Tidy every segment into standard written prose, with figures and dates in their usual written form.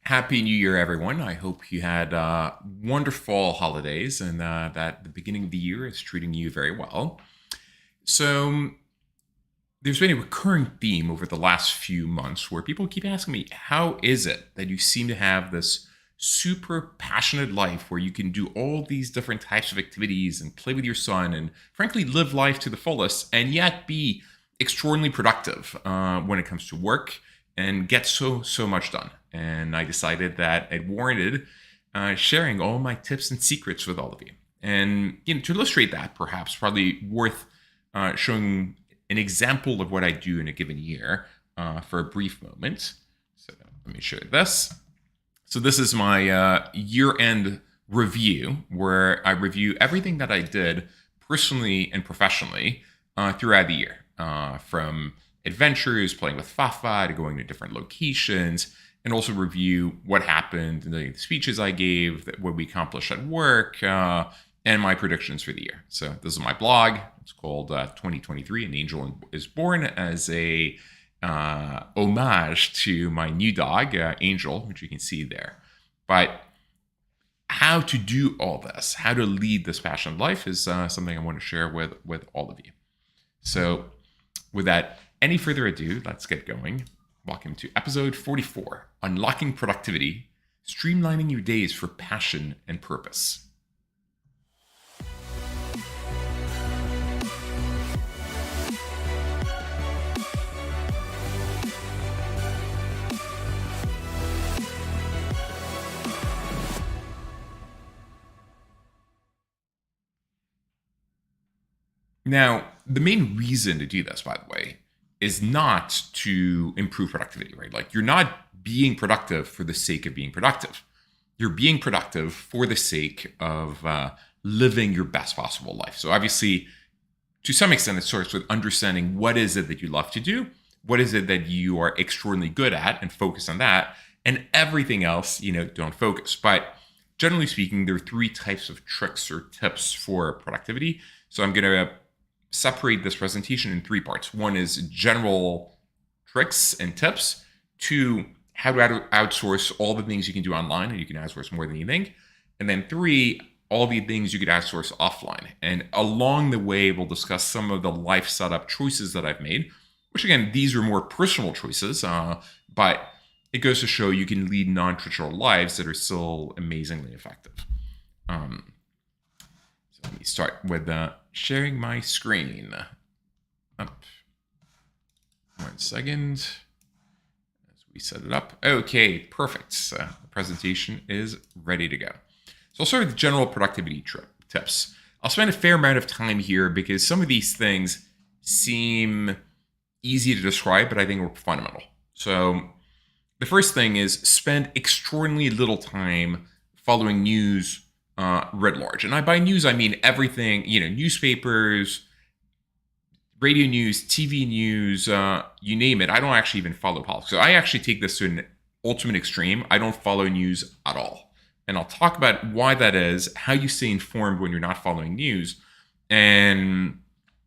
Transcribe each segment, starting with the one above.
Happy New Year, everyone. I hope you had wonderful holidays and that the beginning of the year is treating you very well. So, there's been a recurring theme over the last few months where people keep asking me, how is it that you seem to have this super passionate life where you can do all these different types of activities and play with your son and, frankly, live life to the fullest and yet be extraordinarily productive when it comes to work and get so much done? And I decided that it warranted sharing all my tips and secrets with all of you. And to illustrate that, perhaps probably worth showing an example of what I do in a given year for a brief moment. So let me show you this. So this is my year-end review where I review everything that I did personally and professionally throughout the year, from adventures, playing with Fafa, to going to different locations, and also review what happened, the speeches I gave, what we accomplished at work, and my predictions for the year. So this is my blog. It's called 2023, An Angel is Born, as a homage to my new dog, Angel, which you can see there. But how to do all this, how to lead this passionate life is something I want to share with all of you. So without any further ado, let's get going. Welcome to episode 44, Unlocking Productivity, Streamlining Your Days for Passion and Purpose. Now, the main reason to do this, by the way, is not to improve productivity, right? Like, you're not being productive for the sake of being productive. You're being productive for the sake of living your best possible life. So obviously, to some extent, it starts with understanding what is it that you love to do, what is it that you are extraordinarily good at, and focus on that, and everything else, don't focus. But generally speaking, there are three types of tricks or tips for productivity. So I'm going to separate this presentation in three parts. One is general tricks and tips. Two, how to outsource all the things you can do online, and you can outsource more than you think. And then three, all the things you could outsource offline. And along the way, we'll discuss some of the life setup choices that I've made, which again, these are more personal choices, but it goes to show you can lead non-traditional lives that are still amazingly effective. So let me start with sharing my screen. Up. 1 second. As we set it up. Okay, perfect. So the presentation is ready to go. So I'll start with general productivity tips. I'll spend a fair amount of time here because some of these things seem easy to describe, but I think are fundamental. So the first thing is spend extraordinarily little time following news writ large. And by news, I mean everything, newspapers, radio news, TV news, you name it. I don't actually even follow politics. So I actually take this to an ultimate extreme. I don't follow news at all. And I'll talk about why that is, how you stay informed when you're not following news, and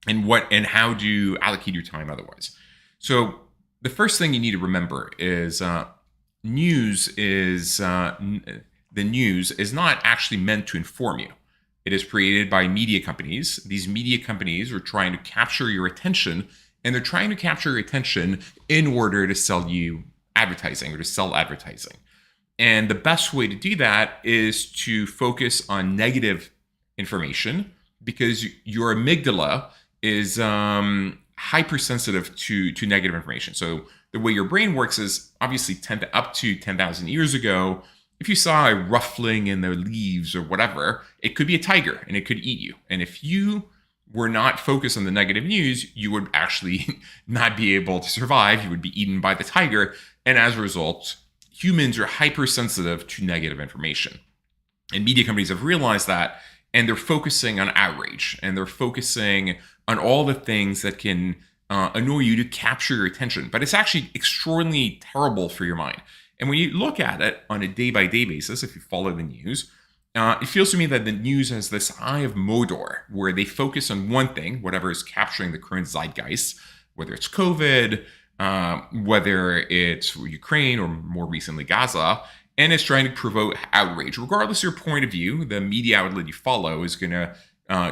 how to allocate your time otherwise. So the first thing you need to remember is the news is not actually meant to inform you. It is created by media companies. These media companies are trying to capture your attention, and they're trying to capture your attention in order to sell you advertising or to sell advertising. And the best way to do that is to focus on negative information, because your amygdala is hypersensitive to negative information. So the way your brain works is obviously up to 10,000 years ago, if you saw a ruffling in the leaves or whatever, it could be a tiger and it could eat you. And if you were not focused on the negative news, you would actually not be able to survive. You would be eaten by the tiger. And as a result, humans are hypersensitive to negative information. And media companies have realized that, and they're focusing on outrage, and they're focusing on all the things that can annoy you to capture your attention. But it's actually extraordinarily terrible for your mind. And when you look at it on a day-by-day basis, if you follow the news, it feels to me that the news has this eye of Mordor, where they focus on one thing, whatever is capturing the current zeitgeist, whether it's COVID, whether it's Ukraine or more recently Gaza, and it's trying to provoke outrage. Regardless of your point of view, the media outlet you follow is going to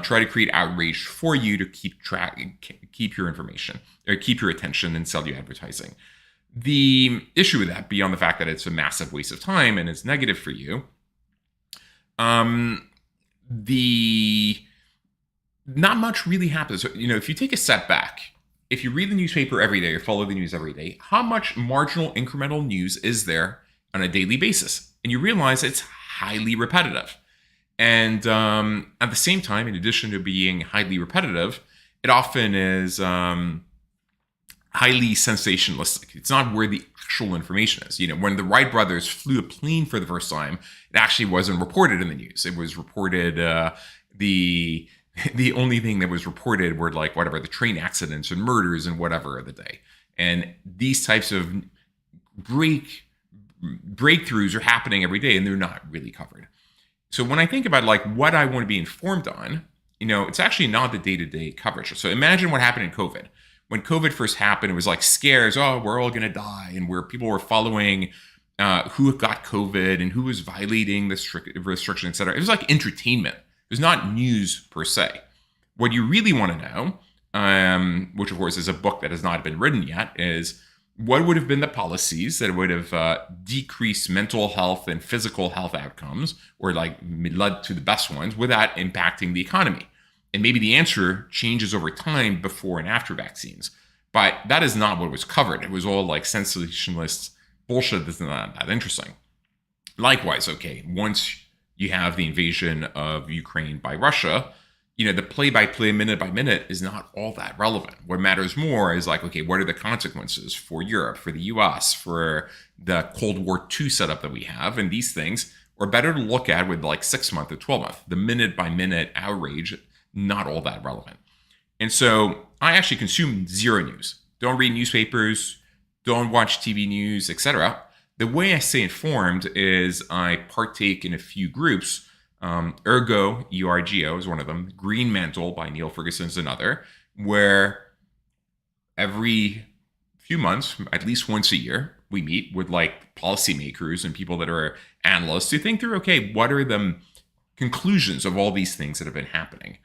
try to create outrage for you to keep your information, or keep your attention and sell you advertising. The issue with that, beyond the fact that it's a massive waste of time and it's negative for you, not much really happens. If you take a step back, if you read the newspaper every day or follow the news every day, how much marginal incremental news is there on a daily basis? And you realize it's highly repetitive. And at the same time, in addition to being highly repetitive, it often is highly sensationalistic. It's not where the actual information is. When the Wright brothers flew a plane for the first time, it actually wasn't reported in the news. It was reported, the only thing that was reported were the train accidents and murders and whatever of the day. And these types of breakthroughs are happening every day, and they're not really covered. So when I think about what I want to be informed on, it's actually not the day-to-day coverage. So imagine what happened in COVID. When COVID first happened, it was scares. Oh, we're all going to die. And where people were following who got COVID and who was violating the restriction, et cetera. It was entertainment. It was not news per se. What you really want to know, which of course is a book that has not been written yet, is what would have been the policies that would have decreased mental health and physical health outcomes, or led to the best ones, without impacting the economy. And maybe the answer changes over time before and after vaccines. But that is not what was covered. It was all sensationalist bullshit that's not that interesting. Likewise, once you have the invasion of Ukraine by Russia, the play-by-play, minute-by-minute is not all that relevant. What matters more is what are the consequences for Europe, for the US, for the Cold War II setup that we have? And these things are better to look at with 6 month or 12 month. The minute-by-minute outrage, not all that relevant. And so I actually consume zero news. Don't read newspapers, don't watch TV news, etc. The way I stay informed is I partake in a few groups. Ergo, ERGO is one of them. Green Mantle by Neil Ferguson is another, where every few months, at least once a year, we meet with policymakers and people that are analysts to think through, what are the conclusions of all these things that have been happening?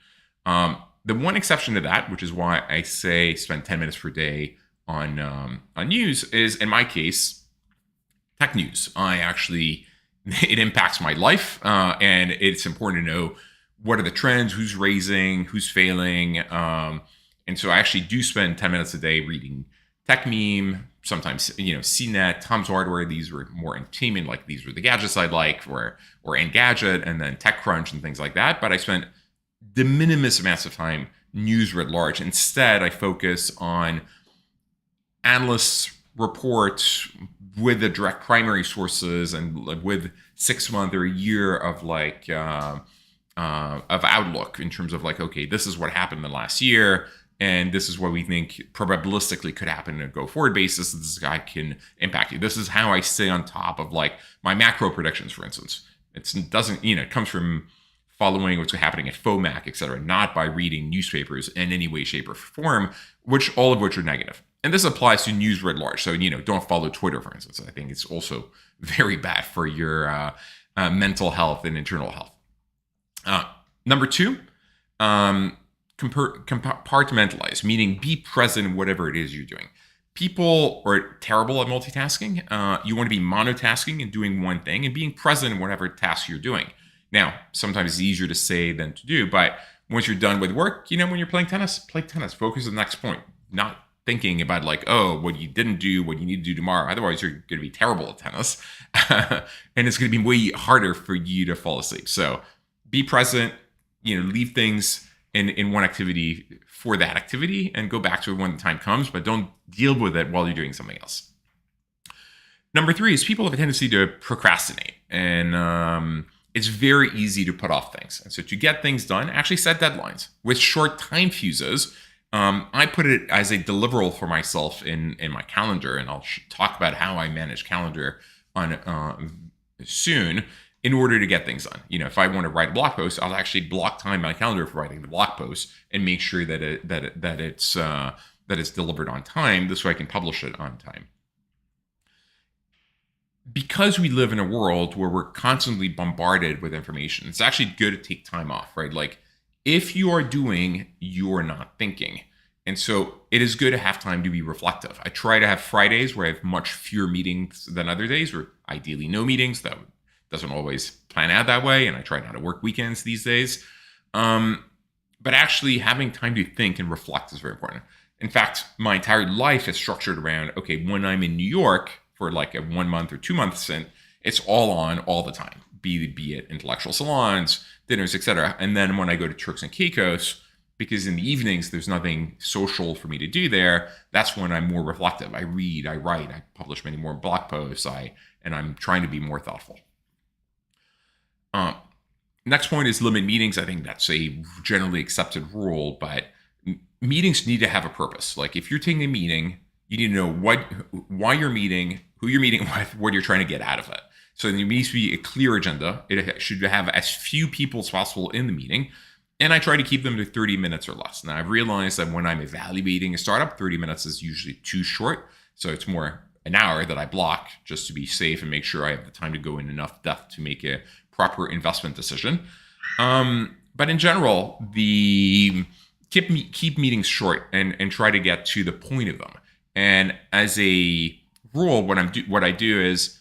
The one exception to that, which is why I say spend 10 minutes per day on news, is in my case, tech news. It impacts my life, and it's important to know what are the trends, who's raising, who's failing. And so I actually do spend 10 minutes a day reading Tech Meme, sometimes, CNET, Tom's Hardware. These were more entertainment, these were the gadgets I like, or Engadget, and then TechCrunch and things like that. But I spent de minimis amounts of time news writ large. Instead, I focus on analysts' reports with the direct primary sources and with 6 month or a year of outlook in terms of this is what happened in the last year, and this is what we think probabilistically could happen on a go forward basis. This guy can impact you. This is how I stay on top of my macro predictions, for instance. It comes from following what's happening at FOMAC, et cetera, not by reading newspapers in any way, shape, or form, all of which are negative. And this applies to news writ large. So, don't follow Twitter, for instance. I think it's also very bad for your mental health and internal health. Number two, compartmentalize, meaning be present in whatever it is you're doing. People are terrible at multitasking. You want to be monotasking and doing one thing and being present in whatever task you're doing. Now, sometimes it's easier to say than to do, but once you're done with work, when you're playing tennis, play tennis. Focus on the next point, not thinking about what you didn't do, what you need to do tomorrow. Otherwise, you're going to be terrible at tennis. And it's going to be way harder for you to fall asleep. So be present, leave things in one activity for that activity and go back to it when the time comes, but don't deal with it while you're doing something else. Number three is people have a tendency to procrastinate. And it's very easy to put off things. And so to get things done, actually set deadlines. With short time fuses, I put it as a deliverable for myself in my calendar, and I'll talk about how I manage calendar on soon in order to get things done. If I want to write a blog post, I'll actually block time in my calendar for writing the blog post and make sure that it's delivered on time. This way I can publish it on time. because we live in a world where we're constantly bombarded with information, it's actually good to take time off, right? Like if you are doing, you are not thinking. And so it is good to have time to be reflective. I try to have Fridays where I have much fewer meetings than other days, or ideally no meetings. That doesn't always plan out that way. And I try not to work weekends these days. But actually having time to think and reflect is very important. In fact, my entire life is structured around, okay, when I'm in New York for like a 1 month or 2 month stint, it's all on all the time, be it intellectual salons, dinners, etc. And then when I go to Turks and Caicos, because in the evenings there's nothing social for me to do there, that's when I'm more reflective. I read, I write, I publish many more blog posts, and I'm trying to be more thoughtful. Next point is limit meetings. I think that's a generally accepted rule, but meetings need to have a purpose. Like if you're taking a meeting, you need to know why you're meeting, who you're meeting with, what you're trying to get out of it. So there needs to be a clear agenda. It should have as few people as possible in the meeting. And I try to keep them to 30 minutes or less. Now I've realized that when I'm evaluating a startup, 30 minutes is usually too short. So it's more an hour that I block just to be safe and make sure I have the time to go in enough depth to make a proper investment decision. But in general, keep meetings short and try to get to the point of them. And as a rule, what I do is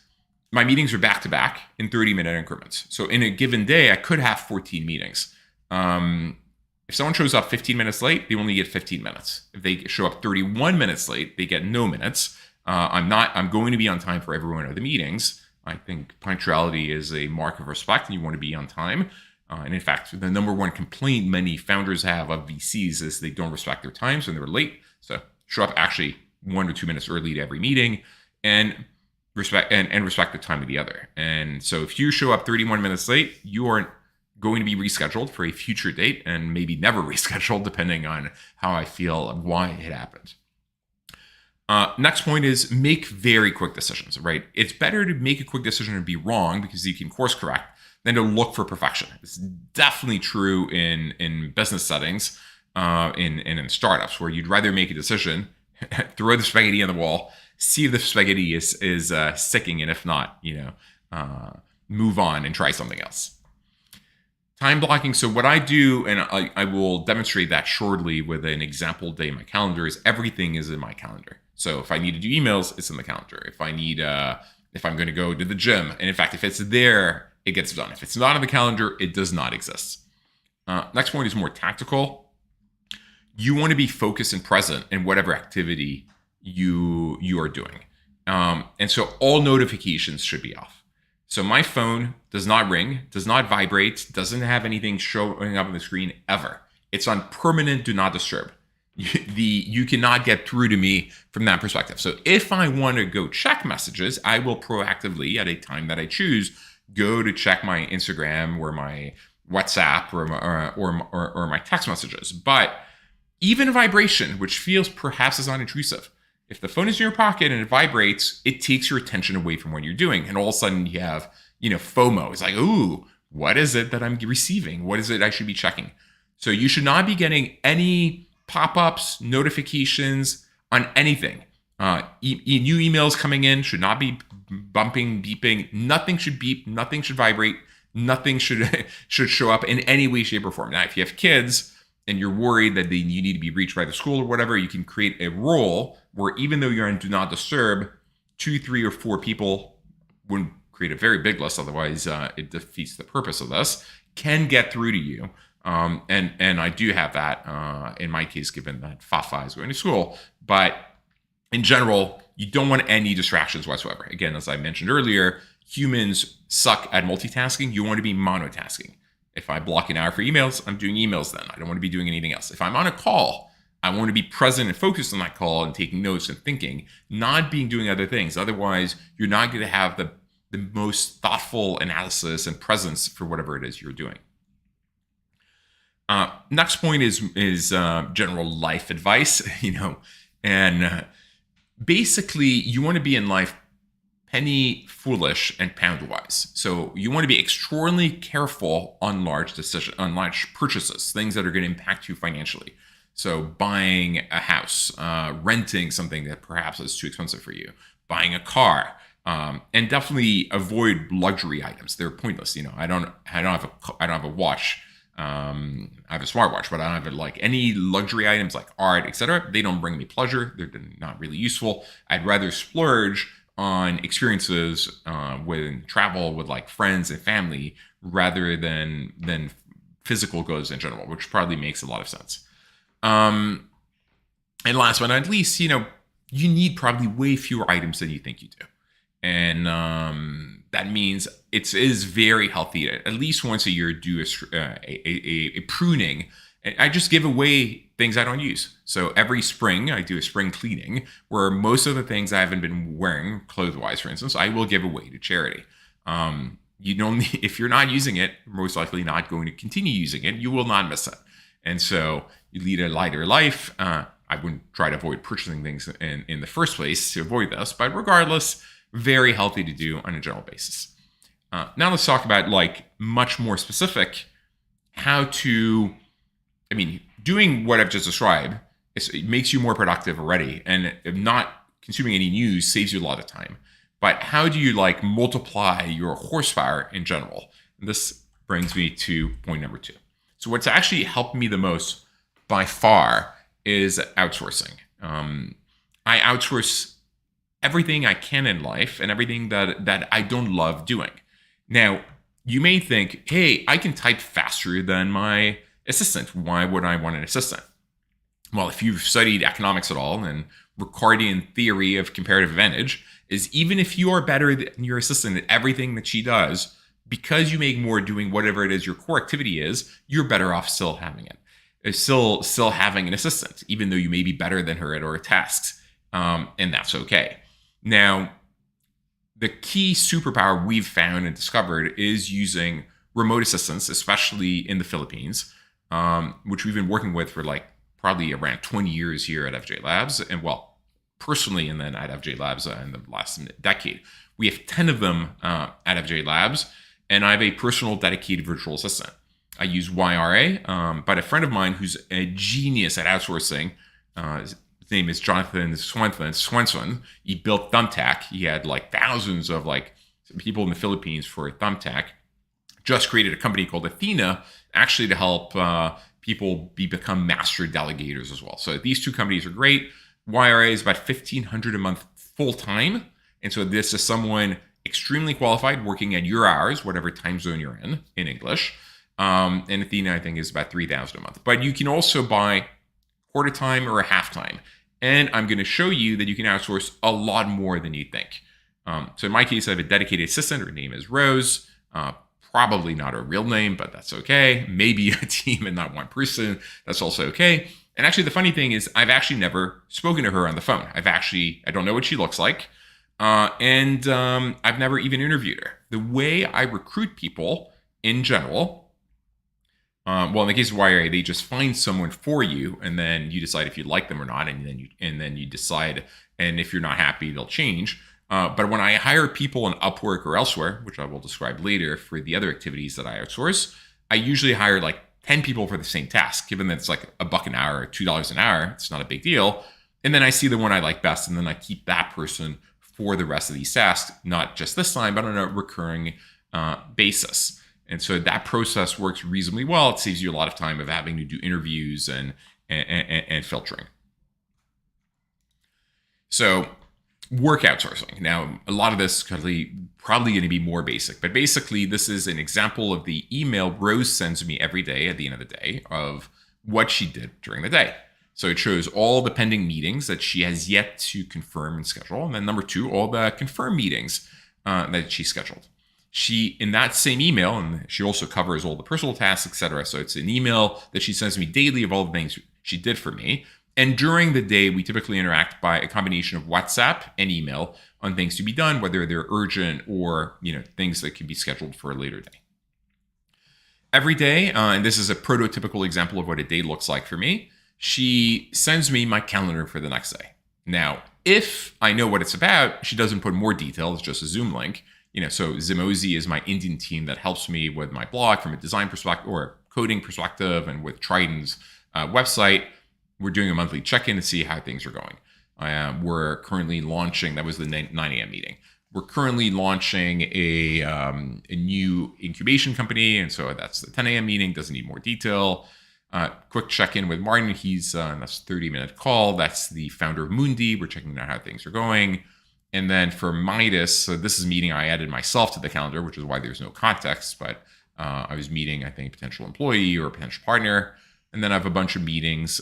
my meetings are back to back in 30-minute increments. So in a given day, I could have 14 meetings. If someone shows up 15 minutes late, they only get 15 minutes. If they show up 31 minutes late, they get no minutes. I'm going to be on time for every one of the meetings. I think punctuality is a mark of respect, and you want to be on time. And in fact, the number one complaint many founders have of VCs is they don't respect their times when they're late. So show up actually 1 or 2 minutes early to every meeting, and respect the time of the other. And so if you show up 31 minutes late, you are going to be rescheduled for a future date, and maybe never rescheduled, depending on how I feel and why it happened. Next point is make very quick decisions, right? It's better to make a quick decision and be wrong because you can course correct than to look for perfection. It's definitely true in business settings, in startups, where you'd rather make a decision, throw the spaghetti on the wall, see if the spaghetti is sticking, and if not, move on and try something else. Time blocking. So what I do, and I will demonstrate that shortly with an example day in my calendar, is everything is in my calendar. So if I need to do emails, it's in the calendar. If I'm going to go to the gym, and in fact, if it's there, it gets done. If it's not in the calendar, it does not exist. Next point is more tactical. You want to be focused and present in whatever activity you are doing. And so all notifications should be off. So my phone does not ring, does not vibrate, doesn't have anything showing up on the screen ever. It's on permanent do not disturb. You cannot get through to me from that perspective. So if I want to go check messages, I will proactively, at a time that I choose, go to check my Instagram or my WhatsApp or my text messages. But even a vibration, which feels perhaps as unintrusive, if the phone is in your pocket and it vibrates, it takes your attention away from what you're doing. And all of a sudden you have, FOMO. It's like, ooh, what is it that I'm receiving? What is it I should be checking? So you should not be getting any pop-ups, notifications on anything. New emails coming in should not be bumping, beeping. Nothing should beep. Nothing should vibrate. Nothing should show up in any way, shape, or form. Now, if you have kids and you're worried that you need to be reached by the school or whatever, you can create a rule where even though you're on Do Not Disturb, 2, 3, or 4 people wouldn't create a very big list. Otherwise, it defeats the purpose of this. Can get through to you. And I do have that in my case, given that Fafa is going to school. But in general, you don't want any distractions whatsoever. Again, as I mentioned earlier, humans suck at multitasking. You want to be monotasking. If I block an hour for emails, I'm doing emails then. I don't want to be doing anything else. If I'm on a call, I want to be present and focused on that call and taking notes and thinking, not doing other things. Otherwise, you're not going to have the most thoughtful analysis and presence for whatever it is you're doing. Next point is general life advice, and basically you want to be in life penny foolish and pound wise. So you want to be extraordinarily careful on large purchases, things that are going to impact you financially. So buying a house, renting something that perhaps is too expensive for you, buying a car, And definitely avoid luxury items. They're pointless. I don't have a watch. I have a smartwatch, but I don't have like any luxury items like art, etc. They don't bring me pleasure. They're not really useful. I'd rather splurge on experiences with travel with like friends and family rather than physical goods in general, which probably makes a lot of sense. And last but not least, you need probably way fewer items than you think you do. And that means it is very healthy to at least once a year do a pruning. And I just give away things I don't use. So every spring I do a spring cleaning where most of the things I haven't been wearing, clothes-wise, for instance, I will give away to charity. You don't need, if you're not using it, most likely not going to continue using it, you will not miss it. And so you lead a lighter life. I wouldn't try to avoid purchasing things in the first place to avoid this, but regardless, very healthy to do on a general basis. Now let's talk about like much more specific how to, doing what I've just described, it makes you more productive already, and not consuming any news saves you a lot of time. But how do you like multiply your horsepower in general? And this brings me to point number 2. So what's actually helped me the most by far is outsourcing. I outsource everything I can in life and everything that I don't love doing. Now, you may think, hey, I can type faster than my assistant. Why would I want an assistant? Well, if you've studied economics at all, and Ricardian theory of comparative advantage is even if you are better than your assistant at everything that she does, because you make more doing whatever it is your core activity is, you're better off still having it. Still having an assistant, even though you may be better than her at her tasks. And that's okay. Now, the key superpower we've found and discovered is using remote assistants, especially in the Philippines, which we've been working with for like probably around 20 years here at FJ Labs. And well, personally, and then at FJ Labs in the last decade. We have 10 of them at FJ Labs, and I have a personal dedicated virtual assistant. I use YRA, but a friend of mine who's a genius at outsourcing, his name is Jonathan Swenson. He built Thumbtack. He had like thousands of like people in the Philippines for Thumbtack. Just created a company called Athena, actually to help people become master delegators as well. So these two companies are great. YRA is about $1,500 a month full time, and so this is someone extremely qualified working at your hours, whatever time zone you're in English. And Athena, I think, is about $3,000 a month. But you can also buy quarter time or a half time. And I'm going to show you that you can outsource a lot more than you think. So in my case, I have a dedicated assistant. Her name is Rose. Probably not her real name, but that's okay. Maybe a team and not one person. That's also okay. And actually, the funny thing is I've actually never spoken to her on the phone. I don't know what she looks like. And I've never even interviewed her. The way I recruit people in general, well, in the case of YRA, they just find someone for you, and then you decide if you like them or not, and then you decide, and if you're not happy, they'll change. But when I hire people on Upwork or elsewhere, which I will describe later for the other activities that I outsource, I usually hire like 10 people for the same task, given that it's like $1 an hour or $2 an hour. It's not a big deal. And then I see the one I like best, and then I keep that person for the rest of these tasks, not just this time, but on a recurring basis. And so that process works reasonably well. It saves you a lot of time of having to do interviews and filtering. So work outsourcing. Now, a lot of this is probably going to be more basic, but basically this is an example of the email Rose sends me every day at the end of the day of what she did during the day. So it shows all the pending meetings that she has yet to confirm and schedule. And then number 2, all the confirmed meetings that she scheduled. She, in that same email, and she also covers all the personal tasks, etc. So it's an email that she sends me daily of all the things she did for me. And during the day, we typically interact by a combination of WhatsApp and email on things to be done, whether they're urgent or things that can be scheduled for a later day. Every day, and this is a prototypical example of what a day looks like for me, she sends me my calendar for the next day. Now, if I know what it's about, she doesn't put more detail. It's just a Zoom link. So Zimozi is my Indian team that helps me with my blog from a design perspective or coding perspective, and with Triton's website. We're doing a monthly check-in to see how things are going. We're currently launching, that was the 9 a.m. meeting. we're currently launching a new incubation company, and so that's the 10 a.m. meeting. Doesn't need more detail. Quick check-in with Martin. He's that's a 30-minute call. That's the founder of Mundi. We're checking out how things are going. And then for Midas, so this is a meeting I added myself to the calendar, which is why there's no context, but I was meeting, I think, a potential employee or a potential partner. And then I have a bunch of meetings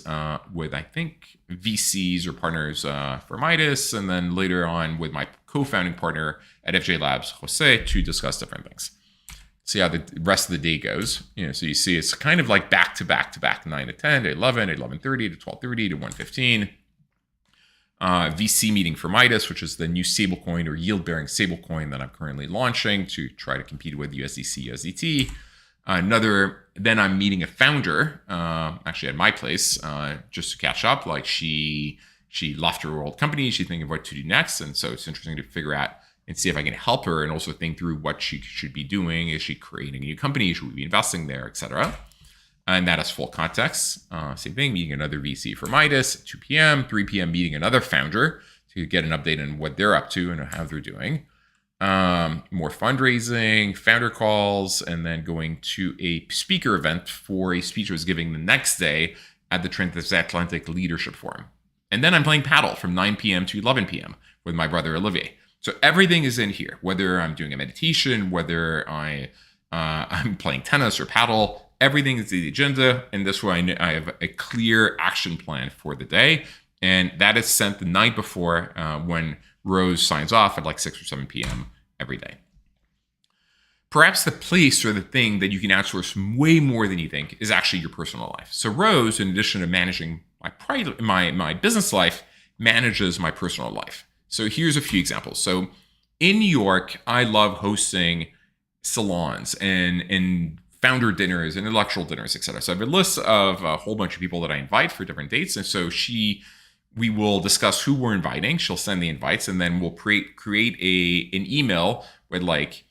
with, I think, VCs or partners for Midas. And then later on with my co-founding partner at FJ Labs, Jose, to discuss different things. See how the rest of the day goes. So you see it's kind of like back to back to back, 9 to 10 to 11, 11:30 to 12:30 to 1:15. VC meeting for Midas, which is the new stablecoin or yield-bearing stablecoin that I'm currently launching to try to compete with USDC, USDT. Then I'm meeting a founder, actually at my place, just to catch up. Like she left her old company. She's thinking of what to do next. And so it's interesting to figure out and see if I can help her and also think through what she should be doing. Is she creating a new company? Should we be investing there, et cetera? And that has full context. Same thing, meeting another VC for Midas at 2 p.m., 3 p.m. meeting another founder to get an update on what they're up to and how they're doing. More fundraising, founder calls, and then going to a speaker event for a speech I was giving the next day at the Transatlantic Leadership Forum. And then I'm playing paddle from 9 p.m. to 11 p.m. with my brother Olivier. So everything is in here, whether I'm doing a meditation, whether I'm playing tennis or paddle. Everything is the agenda, and this way I have a clear action plan for the day, and that is sent the night before when Rose signs off at like 6 or 7 p.m. every day. Perhaps the place or the thing that you can outsource way more than you think is actually your personal life. So Rose, in addition to managing my business life, manages my personal life. So here's a few examples. So in New York, I love hosting salons and founder dinners and intellectual dinners, et cetera. So I have a list of a whole bunch of people that I invite for different dates. And so we will discuss who we're inviting. She'll send the invites, and then we'll create an email with like,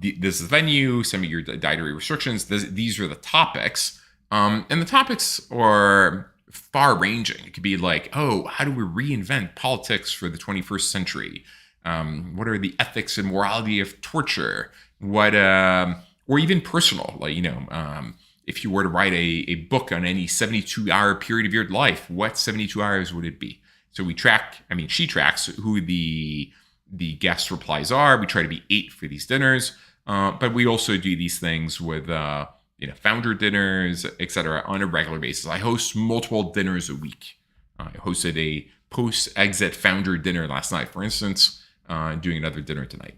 this is the venue, send me your dietary restrictions. These are the topics. And the topics are far ranging. It could be like, how do we reinvent politics for the 21st century? What are the ethics and morality of torture? Or even personal, like, if you were to write a book on any 72-hour period of your life, what 72 hours would it be? So she tracks who the guest replies are. We try to be 8 for these dinners, but we also do these things with, founder dinners, et cetera, on a regular basis. I host multiple dinners a week. I hosted a post-exit founder dinner last night, for instance, doing another dinner tonight.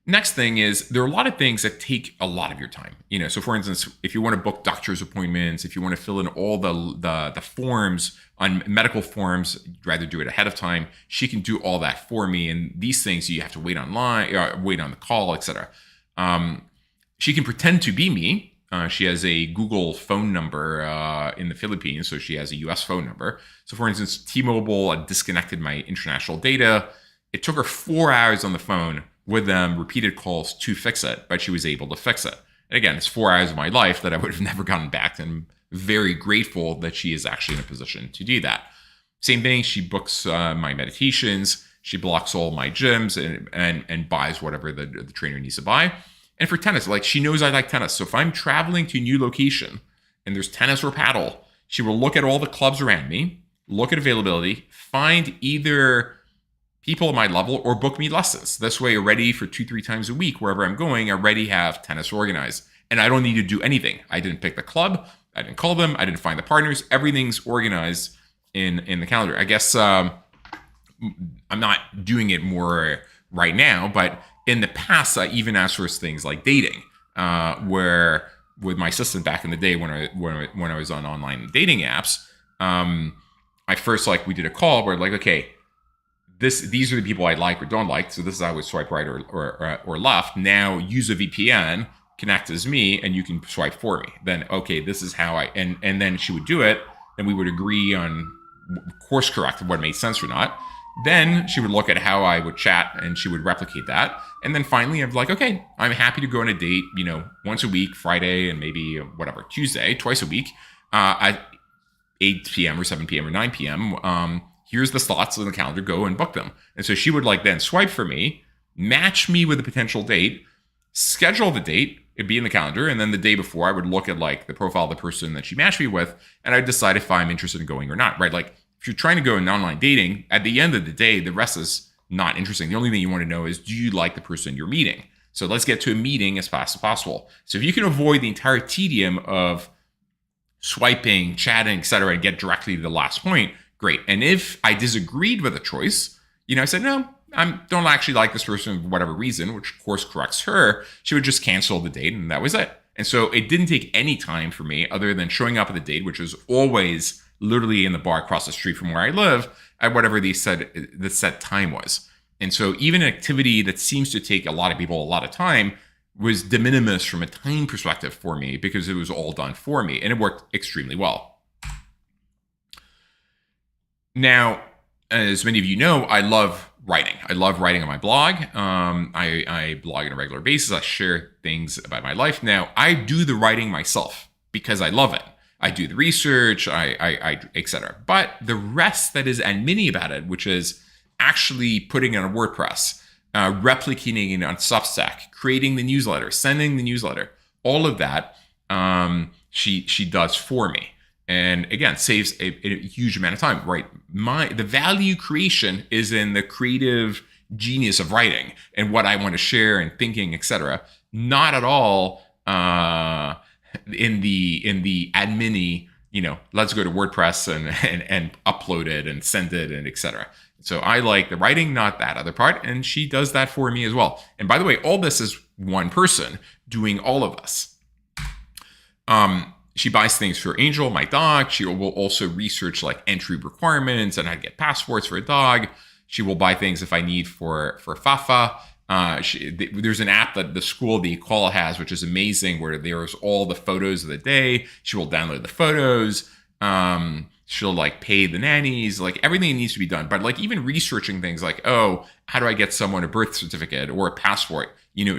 Next thing is, there are a lot of things that take a lot of your time. So for instance, if you want to book doctor's appointments, if you want to fill in all the forms on medical forms, you'd rather do it ahead of time. She can do all that for me. And these things you have to wait online, wait on the call, etc. She can pretend to be me. She has a Google phone number in the Philippines, so she has a US phone number. So for instance, T-Mobile disconnected my international data. It took her 4 hours on the phone with them, repeated calls to fix it, but she was able to fix it. And again, it's 4 hours of my life that I would have never gotten back, and I'm very grateful that she is actually in a position to do that. Same thing, she books my meditations, she blocks all my gyms and buys whatever the trainer needs to buy. And for tennis, like, she knows I like tennis. So if I'm traveling to a new location and there's tennis or paddle, she will look at all the clubs around me, look at availability, find either people at my level or book me lessons. This way, already for 2-3 times a week, wherever I'm going, I already have tennis organized. And I don't need to do anything. I didn't pick the club. I didn't call them. I didn't find the partners. Everything's organized in the calendar. I guess I'm not doing it more right now, but in the past, I even outsourced things like dating, where with my assistant back in the day when I was on online dating apps, I first, we did a call where okay, these are the people I like or don't like. So this is how I would swipe right or left. Now use a VPN, connect as me, and you can swipe for me. Then, okay, this is how and then she would do it. Then we would agree on course correct what made sense or not. Then she would look at how I would chat and she would replicate that. And then finally, I'm like, okay, I'm happy to go on a date, once a week, Friday, and maybe Tuesday, twice a week, at 8 p.m. or 7 p.m. or 9 p.m. Here's the slots on the calendar, go and book them. And so she would like then swipe for me, match me with a potential date, schedule the date, it'd be in the calendar, and then the day before I would look at like the profile of the person that she matched me with, and I'd decide if I'm interested in going or not, right? Like if you're trying to go in online dating, at the end of the day, the rest is not interesting. The only thing you want to know is, do you like the person you're meeting? So let's get to a meeting as fast as possible. So if you can avoid the entire tedium of swiping, chatting, etc., and get directly to the last point, great. And if I disagreed with a choice, I said, no, I don't actually like this person for whatever reason, which of course corrects her, she would just cancel the date and that was it. And so it didn't take any time for me other than showing up at the date, which was always literally in the bar across the street from where I live, at whatever the set time was. And so even an activity that seems to take a lot of people a lot of time was de minimis from a time perspective for me because it was all done for me and it worked extremely well. Now, as many of you know, I love writing. I love writing on my blog. I blog on a regular basis. I share things about my life. Now, I do the writing myself because I love it. I do the research, I etc. But the rest that is admin about it, which is actually putting it on WordPress, replicating it on Substack, creating the newsletter, sending the newsletter, all of that she does for me. And again, saves a huge amount of time, right? The value creation is in the creative genius of writing and what I want to share and thinking, etc. Not at all in the admin-y, let's go to WordPress and upload it and send it and etc. So I like the writing, not that other part, and she does that for me as well. And by the way, all this is one person doing all of this. She buys things for Angel, my dog. She will also research like entry requirements and how to get passports for a dog. She will buy things if I need for Fafa. There's an app that the school, the Ecole, has, which is amazing, where there's all the photos of the day. She will download the photos. She'll like pay the nannies, like everything needs to be done. But like even researching things like, oh, how do I get someone a birth certificate or a passport?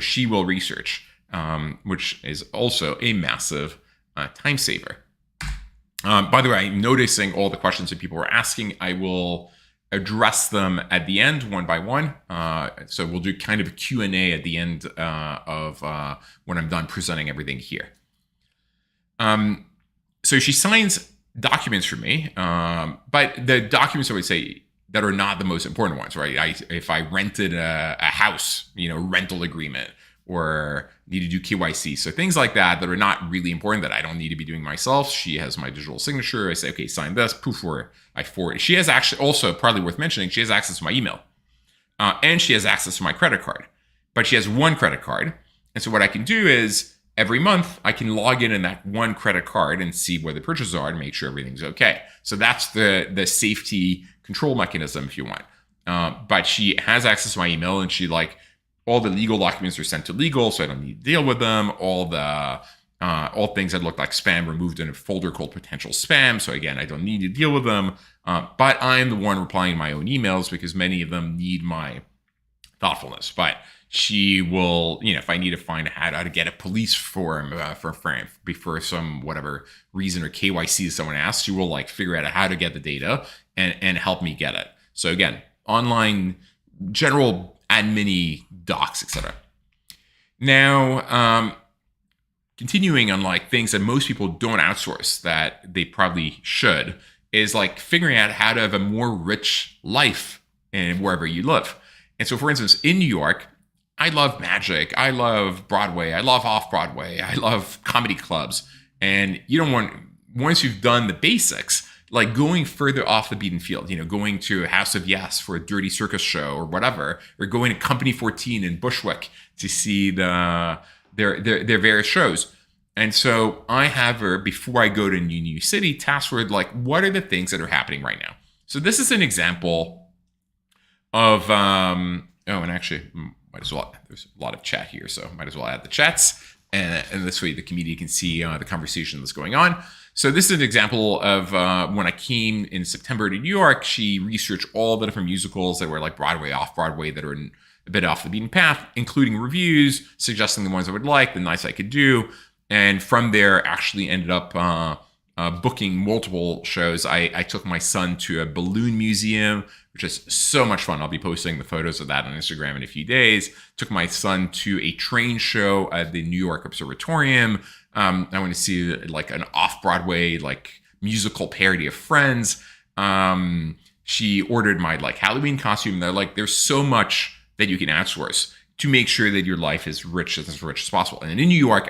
She will research, which is also a massive time saver. By the way, I'm noticing all the questions that people were asking. I will address them at the end one by one. So we'll do kind of a Q&A at the end of when I'm done presenting everything here. So she signs documents for me, but the documents I would say that are not the most important ones, right? If I rented a house, rental agreement, or need to do KYC. So things like that are not really important that I don't need to be doing myself. She has my digital signature. I say, okay, sign this, poof, or I forward it. She has actually also, probably worth mentioning, she has access to my email. And she has access to my credit card. But she has one credit card. And so what I can do is every month I can log in that one credit card and see where the purchases are and make sure everything's okay. So that's the safety control mechanism, if you want. But she has access to my email, and she all the legal documents are sent to legal, so I don't need to deal with them. All things that look like spam removed in a folder called potential spam. So again, I don't need to deal with them. But I'm the one replying to my own emails because many of them need my thoughtfulness. But she will, if I need to find out how to get a police form for some whatever reason or KYC someone asks, she will figure out how to get the data and help me get it. So again, online general admin docs, etc. Now, continuing on things that most people don't outsource that they probably should is figuring out how to have a more rich life in wherever you live. And so, for instance, in New York, I love magic, I love Broadway, I love off-Broadway, I love comedy clubs. And you don't want, once you've done the basics, going further off the beaten field, going to House of Yes for a Dirty Circus show or whatever, or going to Company 14 in Bushwick to see their various shows. And so I have her, before I go to New City, tasked with what are the things that are happening right now? So this is an example of, and actually, might as well, there's a lot of chat here, so might as well add the chats. And this way the community can see the conversation that's going on. So this is an example of when I came in September to New York, she researched all the different musicals that were Broadway, off-Broadway, that are a bit off the beaten path, including reviews, suggesting the ones I would like, the nights I could do. And from there, actually ended up booking multiple shows. I took my son to a balloon museum, which is so much fun. I'll be posting the photos of that on Instagram in a few days. Took my son to a train show at the New York Observatorium. I went to see like an off-Broadway like musical parody of Friends. She ordered my like Halloween costume. They're like, there's so much that you can outsource to make sure that your life is rich as possible. And in New York,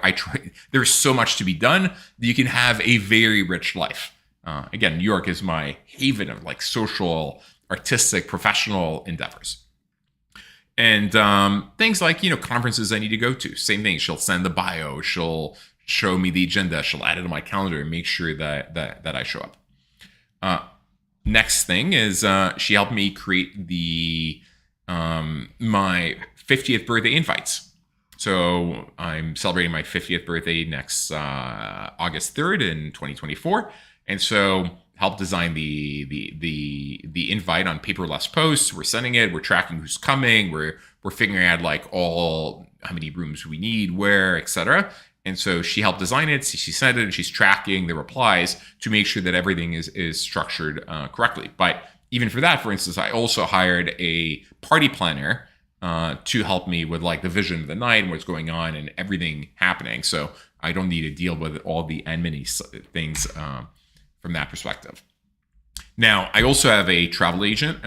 there's so much to be done that you can have a very rich life. Again, New York is my haven of like social, artistic, professional endeavors. And things like, conferences I need to go to. Same thing. She'll send the bio. She'll show me the agenda. She'll add it to my calendar and make sure that I show up. Next thing is she helped me create the my 50th birthday invites. So I'm celebrating my 50th birthday next August 3rd in 2024. And so help design the invite on paperless posts. We're sending it. We're tracking who's coming. We're figuring out like how many rooms we need, where, etc. And so she helped design it. She sent it, and she's tracking the replies to make sure that everything is structured correctly. But even for that, for instance, I also hired a party planner to help me with like the vision of the night and what's going on and everything happening. So I don't need to deal with all the admin things from that perspective. Now, I also have a travel agent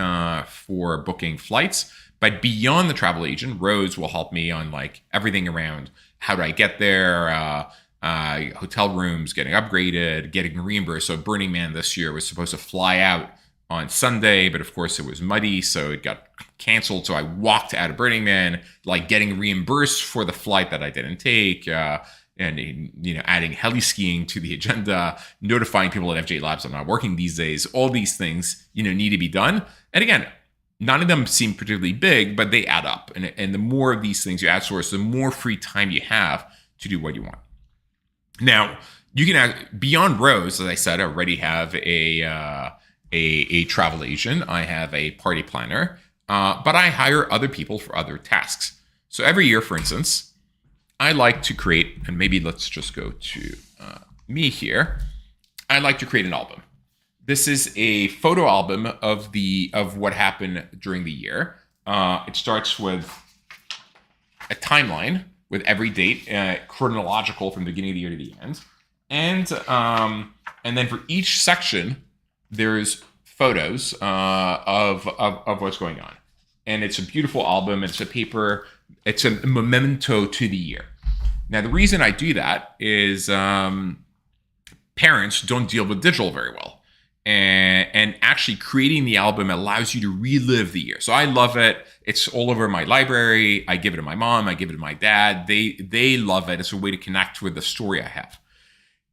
for booking flights, but beyond the travel agent, Rose will help me on like everything around how do I get there, hotel rooms, getting upgraded, getting reimbursed. So Burning Man this year was supposed to fly out on Sunday, but of course it was muddy, so it got canceled. So I walked out of Burning Man, like getting reimbursed for the flight that I didn't take, and adding heli skiing to the agenda, notifying people at FJ Labs I'm not working these days. All these things, need to be done. And again, none of them seem particularly big, but they add up. And the more of these things you outsource, the more free time you have to do what you want. Now, you can add, beyond Rose, as I said, I already have a travel agent. I have a party planner, but I hire other people for other tasks. So every year, for instance, I like to create, and maybe let's just go to me here. I like to create an album. This is a photo album of what happened during the year. It starts with a timeline with every date, chronological from the beginning of the year to the end, and then for each section, there's photos of what's going on. And it's a beautiful album. It's a paper. It's a memento to the year. Now, the reason I do that is parents don't deal with digital very well. And actually creating the album allows you to relive the year. So I love it. It's all over my library. I give it to my mom. I give it to my dad. They love it. It's a way to connect with the story I have.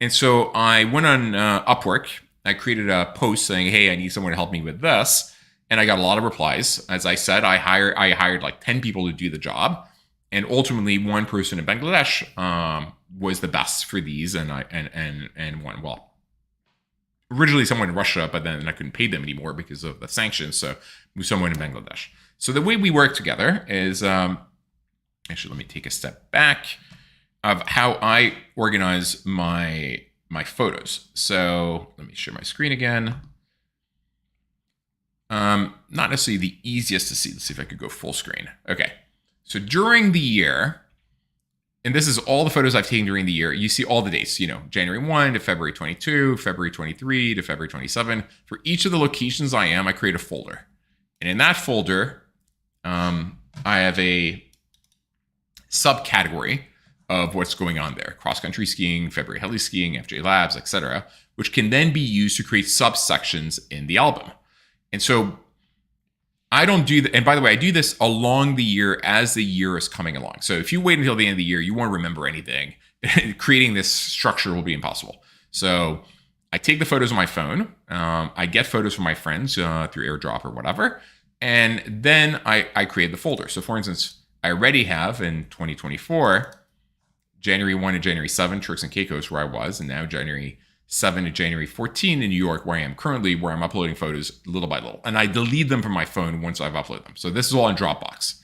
And so I went on Upwork. I created a post saying, hey, I need someone to help me with this. And I got a lot of replies. As I said, I hired like 10 people to do the job. And ultimately, one person in Bangladesh was the best for these and won well. Originally, someone in Russia, but then I couldn't pay them anymore because of the sanctions. So someone in Bangladesh. So the way we work together is, actually, let me take a step back of how I organize my photos. So let me share my screen again. Not necessarily the easiest to see. Let's see if I could go full screen. Okay. So during the year, and this is all the photos I've taken during the year, you see all the dates, January 1 to February 22, February 23 to February 27. For each of the locations I create a folder. And in that folder, I have a subcategory of what's going on there. Cross-country skiing, February heli skiing, FJ Labs, etc., which can then be used to create subsections in the album. And so I don't do that. And by the way, I do this along the year as the year is coming along. So if you wait until the end of the year, you won't remember anything. Creating this structure will be impossible. So I take the photos on my phone. I get photos from my friends through AirDrop or whatever. And then I create the folder. So for instance, I already have in 2024, January 1 to January 7, Turks and Caicos, where I was. And now January 7 to January 14 in New York, where I am currently, where I'm uploading photos little by little. And I delete them from my phone once I've uploaded them. So this is all in Dropbox.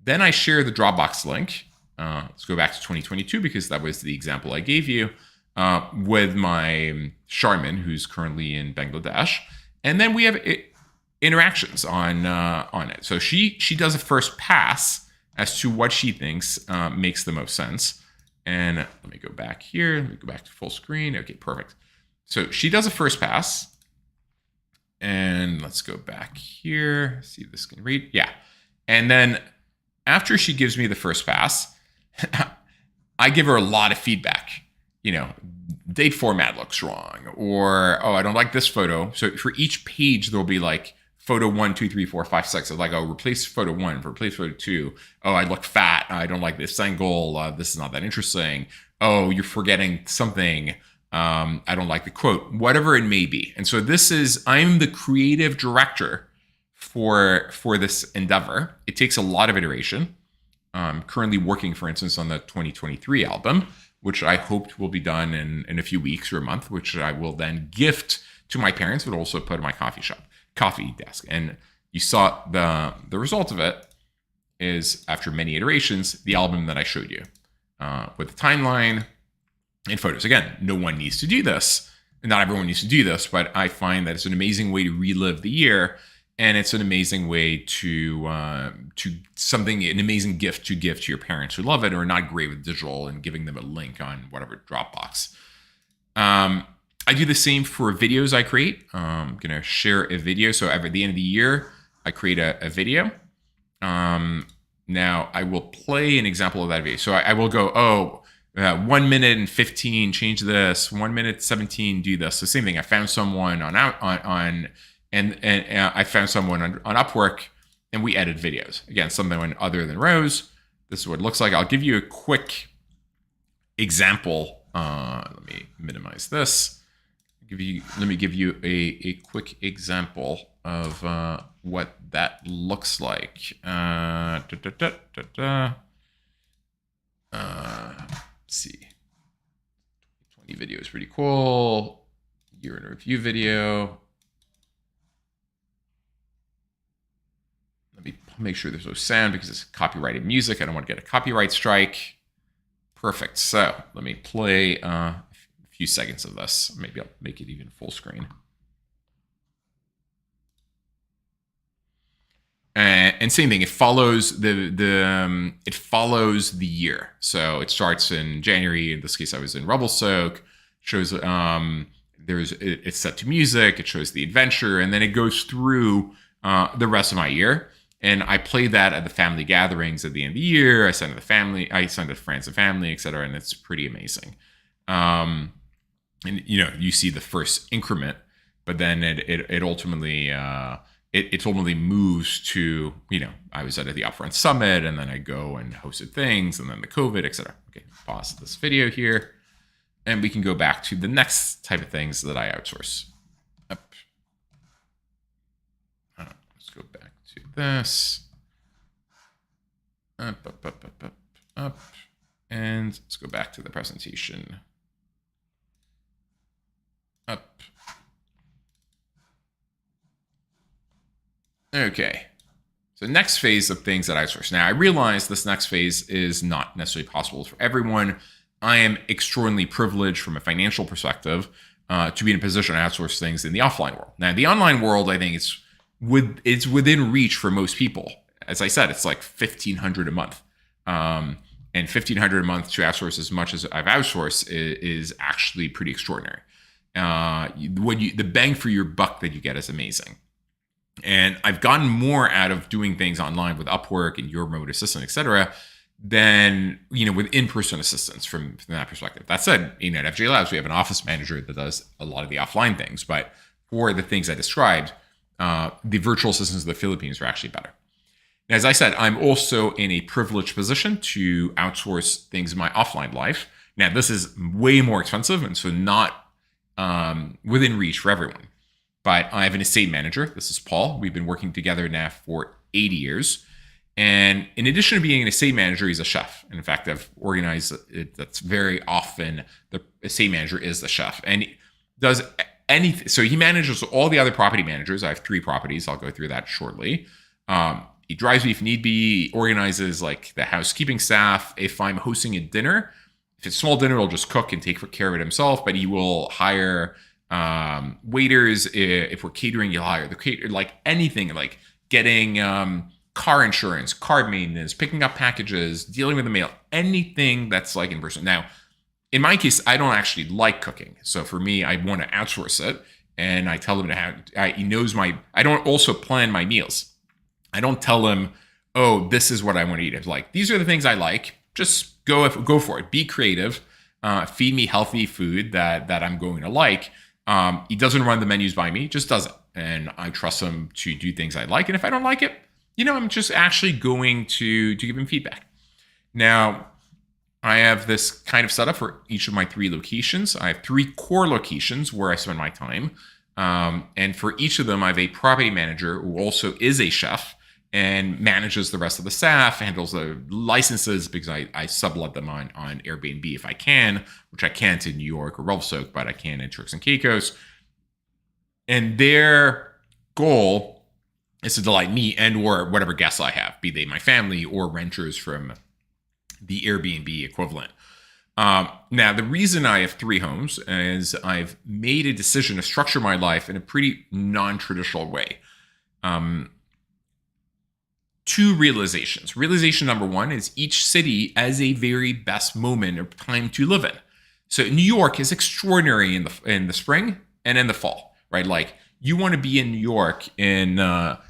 Then I share the Dropbox link. Let's go back to 2022 because that was the example I gave you. with my Charmin, who's currently in Bangladesh, and then we have interactions on it. So she does a first pass as to what she thinks makes the most sense. And let me go back here. Let me go back to full screen. Okay, perfect. So she does a first pass. And let's go back here. See if this can read. Yeah. And then after she gives me the first pass, I give her a lot of feedback. Date format looks wrong, or, oh, I don't like this photo. So for each page, there'll be like photo 1, 2, 3, 4, 5, 6. It's like, oh, replace photo 1, replace photo 2. Oh, I look fat. I don't like this angle. This is not that interesting. Oh, you're forgetting something. I don't like the quote, whatever it may be. And so I'm the creative director for this endeavor. It takes a lot of iteration. I'm currently working, for instance, on the 2023 album, which I hoped will be done in a few weeks or a month, which I will then gift to my parents, but also put in my coffee desk. And you saw the result of it is, after many iterations, the album that I showed you with the timeline and photos. Again, no one needs to do this. Not everyone needs to do this, but I find that it's an amazing way to relive the year. And it's an amazing way to an amazing gift to give to your parents who love it or are not great with digital, and giving them a link on whatever Dropbox. I do the same for videos I create. I'm going to share a video. So at the end of the year, I create a video. Now I will play an example of that video. So I will go, 1 minute and 15, change this. 1 minute 17, do this. The same thing. I found someone on I found someone on Upwork, and we edit videos. Again, something other than Rose. This is what it looks like. I'll give you a quick example. Let me minimize this. Let me give you a quick example of what that looks like. Let's see. 20 video is pretty cool. Year in review video. Let me make sure there's no sound because it's copyrighted music. I don't want to get a copyright strike. Perfect. So let me play a few seconds of this. Maybe I'll make it even full screen. And same thing. It follows the year. So it starts in January. In this case, I was in Revelstoke. Shows it's set to music. It shows the adventure, and then it goes through the rest of my year. And I play that at the family gatherings at the end of the year. I send it to family. I send it to friends and family, etc. And it's pretty amazing. And you see the first increment, but then it ultimately moves to, I was at the Upfront Summit, and then I go and hosted things, and then the COVID, etc. Okay, pause this video here, and we can go back to the next type of things that I outsource. Up. Let's go back to this. Up. And let's go back to the presentation. Up. Okay. So next phase of things that I outsource. Now, I realize this next phase is not necessarily possible for everyone. I am extraordinarily privileged from a financial perspective to be in a position to outsource things in the offline world. Now, the online world, I think it's within reach for most people. As I said, it's like $1,500 a month. And $1,500 a month to outsource as much as I've outsourced is actually pretty extraordinary. The bang for your buck that you get is amazing. And I've gotten more out of doing things online with Upwork and your remote assistant, et cetera, than, with in-person assistance from that perspective. That said, at FJ Labs, we have an office manager that does a lot of the offline things. But for the things I described, the virtual assistants of the Philippines are actually better. As I said, I'm also in a privileged position to outsource things in my offline life. Now, this is way more expensive, and so not within reach for everyone. But I have an estate manager. This is Paul. We've been working together now for 8 years. And in addition to being an estate manager, he's a chef. And in fact, I've organized it. That's very often the estate manager is the chef. And he does anything. So he manages all the other property managers. I have 3 properties. I'll go through that shortly. He drives me if need be. He organizes like the housekeeping staff. If I'm hosting a dinner, if it's small dinner, he'll just cook and take care of it himself, but he will hire waiters. If we're catering, you'll hire the cater, like anything, like getting car insurance, car maintenance, picking up packages, dealing with the mail, anything that's like in person. Now, in my case, I don't actually like cooking. So for me, I want to outsource it. And I tell him to have, he knows I don't also plan my meals. I don't tell him, oh, this is what I want to eat. It's like, these are the things I like. Just go for it. Be creative. Feed me healthy food that I'm going to like. He doesn't run the menus by me, just does it. And I trust him to do things I like. And if I don't like it, I'm just actually going to give him feedback. Now, I have this kind of setup for each of my 3 locations. I have 3 core locations where I spend my time. And for each of them, I have a property manager who also is a chef and manages the rest of the staff, handles the licenses because I sublet them on Airbnb if I can, which I can't in New York or Revelstoke, but I can in Turks and Caicos. And their goal is to delight me and or whatever guests I have, be they my family or renters from the Airbnb equivalent. Now, the reason I have 3 homes is I've made a decision to structure my life in a pretty non-traditional way. 2 realizations. Realization number 1 is each city has a very best moment or time to live in. So New York is extraordinary in the spring and in the fall, right? Like you want to be in New York in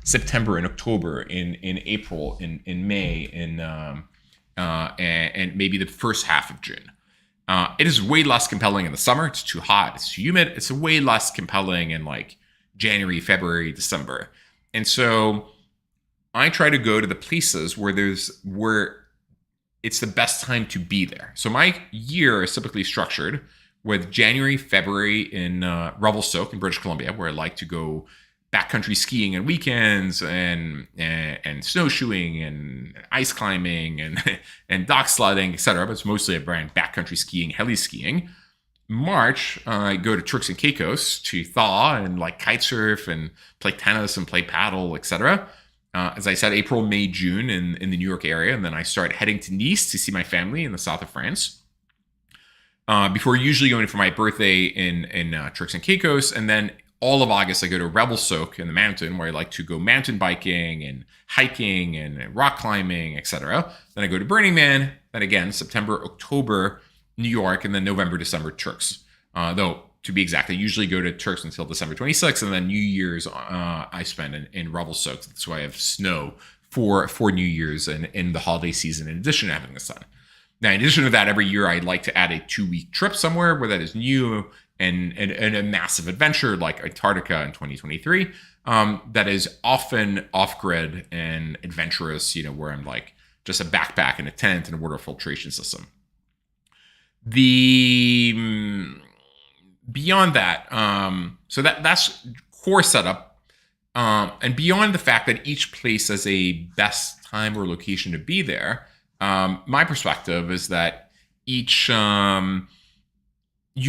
September and October, in April, in May, and maybe the first half of June. It is way less compelling in the summer. It's too hot. It's too humid. It's way less compelling in like January, February, December. And so I try to go to the places where it's the best time to be there. So my year is typically structured with January, February in Revelstoke in British Columbia, where I like to go backcountry skiing on weekends and snowshoeing and ice climbing and dock sledding, etc. But it's mostly around backcountry skiing, heli skiing. March, I go to Turks and Caicos to thaw and like kite surf and play tennis and play paddle, etc. As I said, April, May, June in the New York area. And then I start heading to Nice to see my family in the south of France. Before usually going for my birthday in Turks and Caicos. And then all of August, I go to Revelstoke in the mountain where I like to go mountain biking and hiking and rock climbing, etc. Then I go to Burning Man. Then again, September, October, New York, and then November, December, Turks. Though, to be exact, I usually go to Turks until December 26th, and then New Year's I spend in Revelstoke. That's why I have snow for New Year's and in the holiday season, in addition to having the sun. Now, in addition to that, every year I'd like to add a 2-week trip somewhere where that is new and a massive adventure like Antarctica in 2023. That is often off-grid and adventurous, where I'm like just a backpack and a tent and a water filtration system. Beyond that, so that's core setup. And beyond the fact that each place has a best time or location to be there, my perspective is that each, you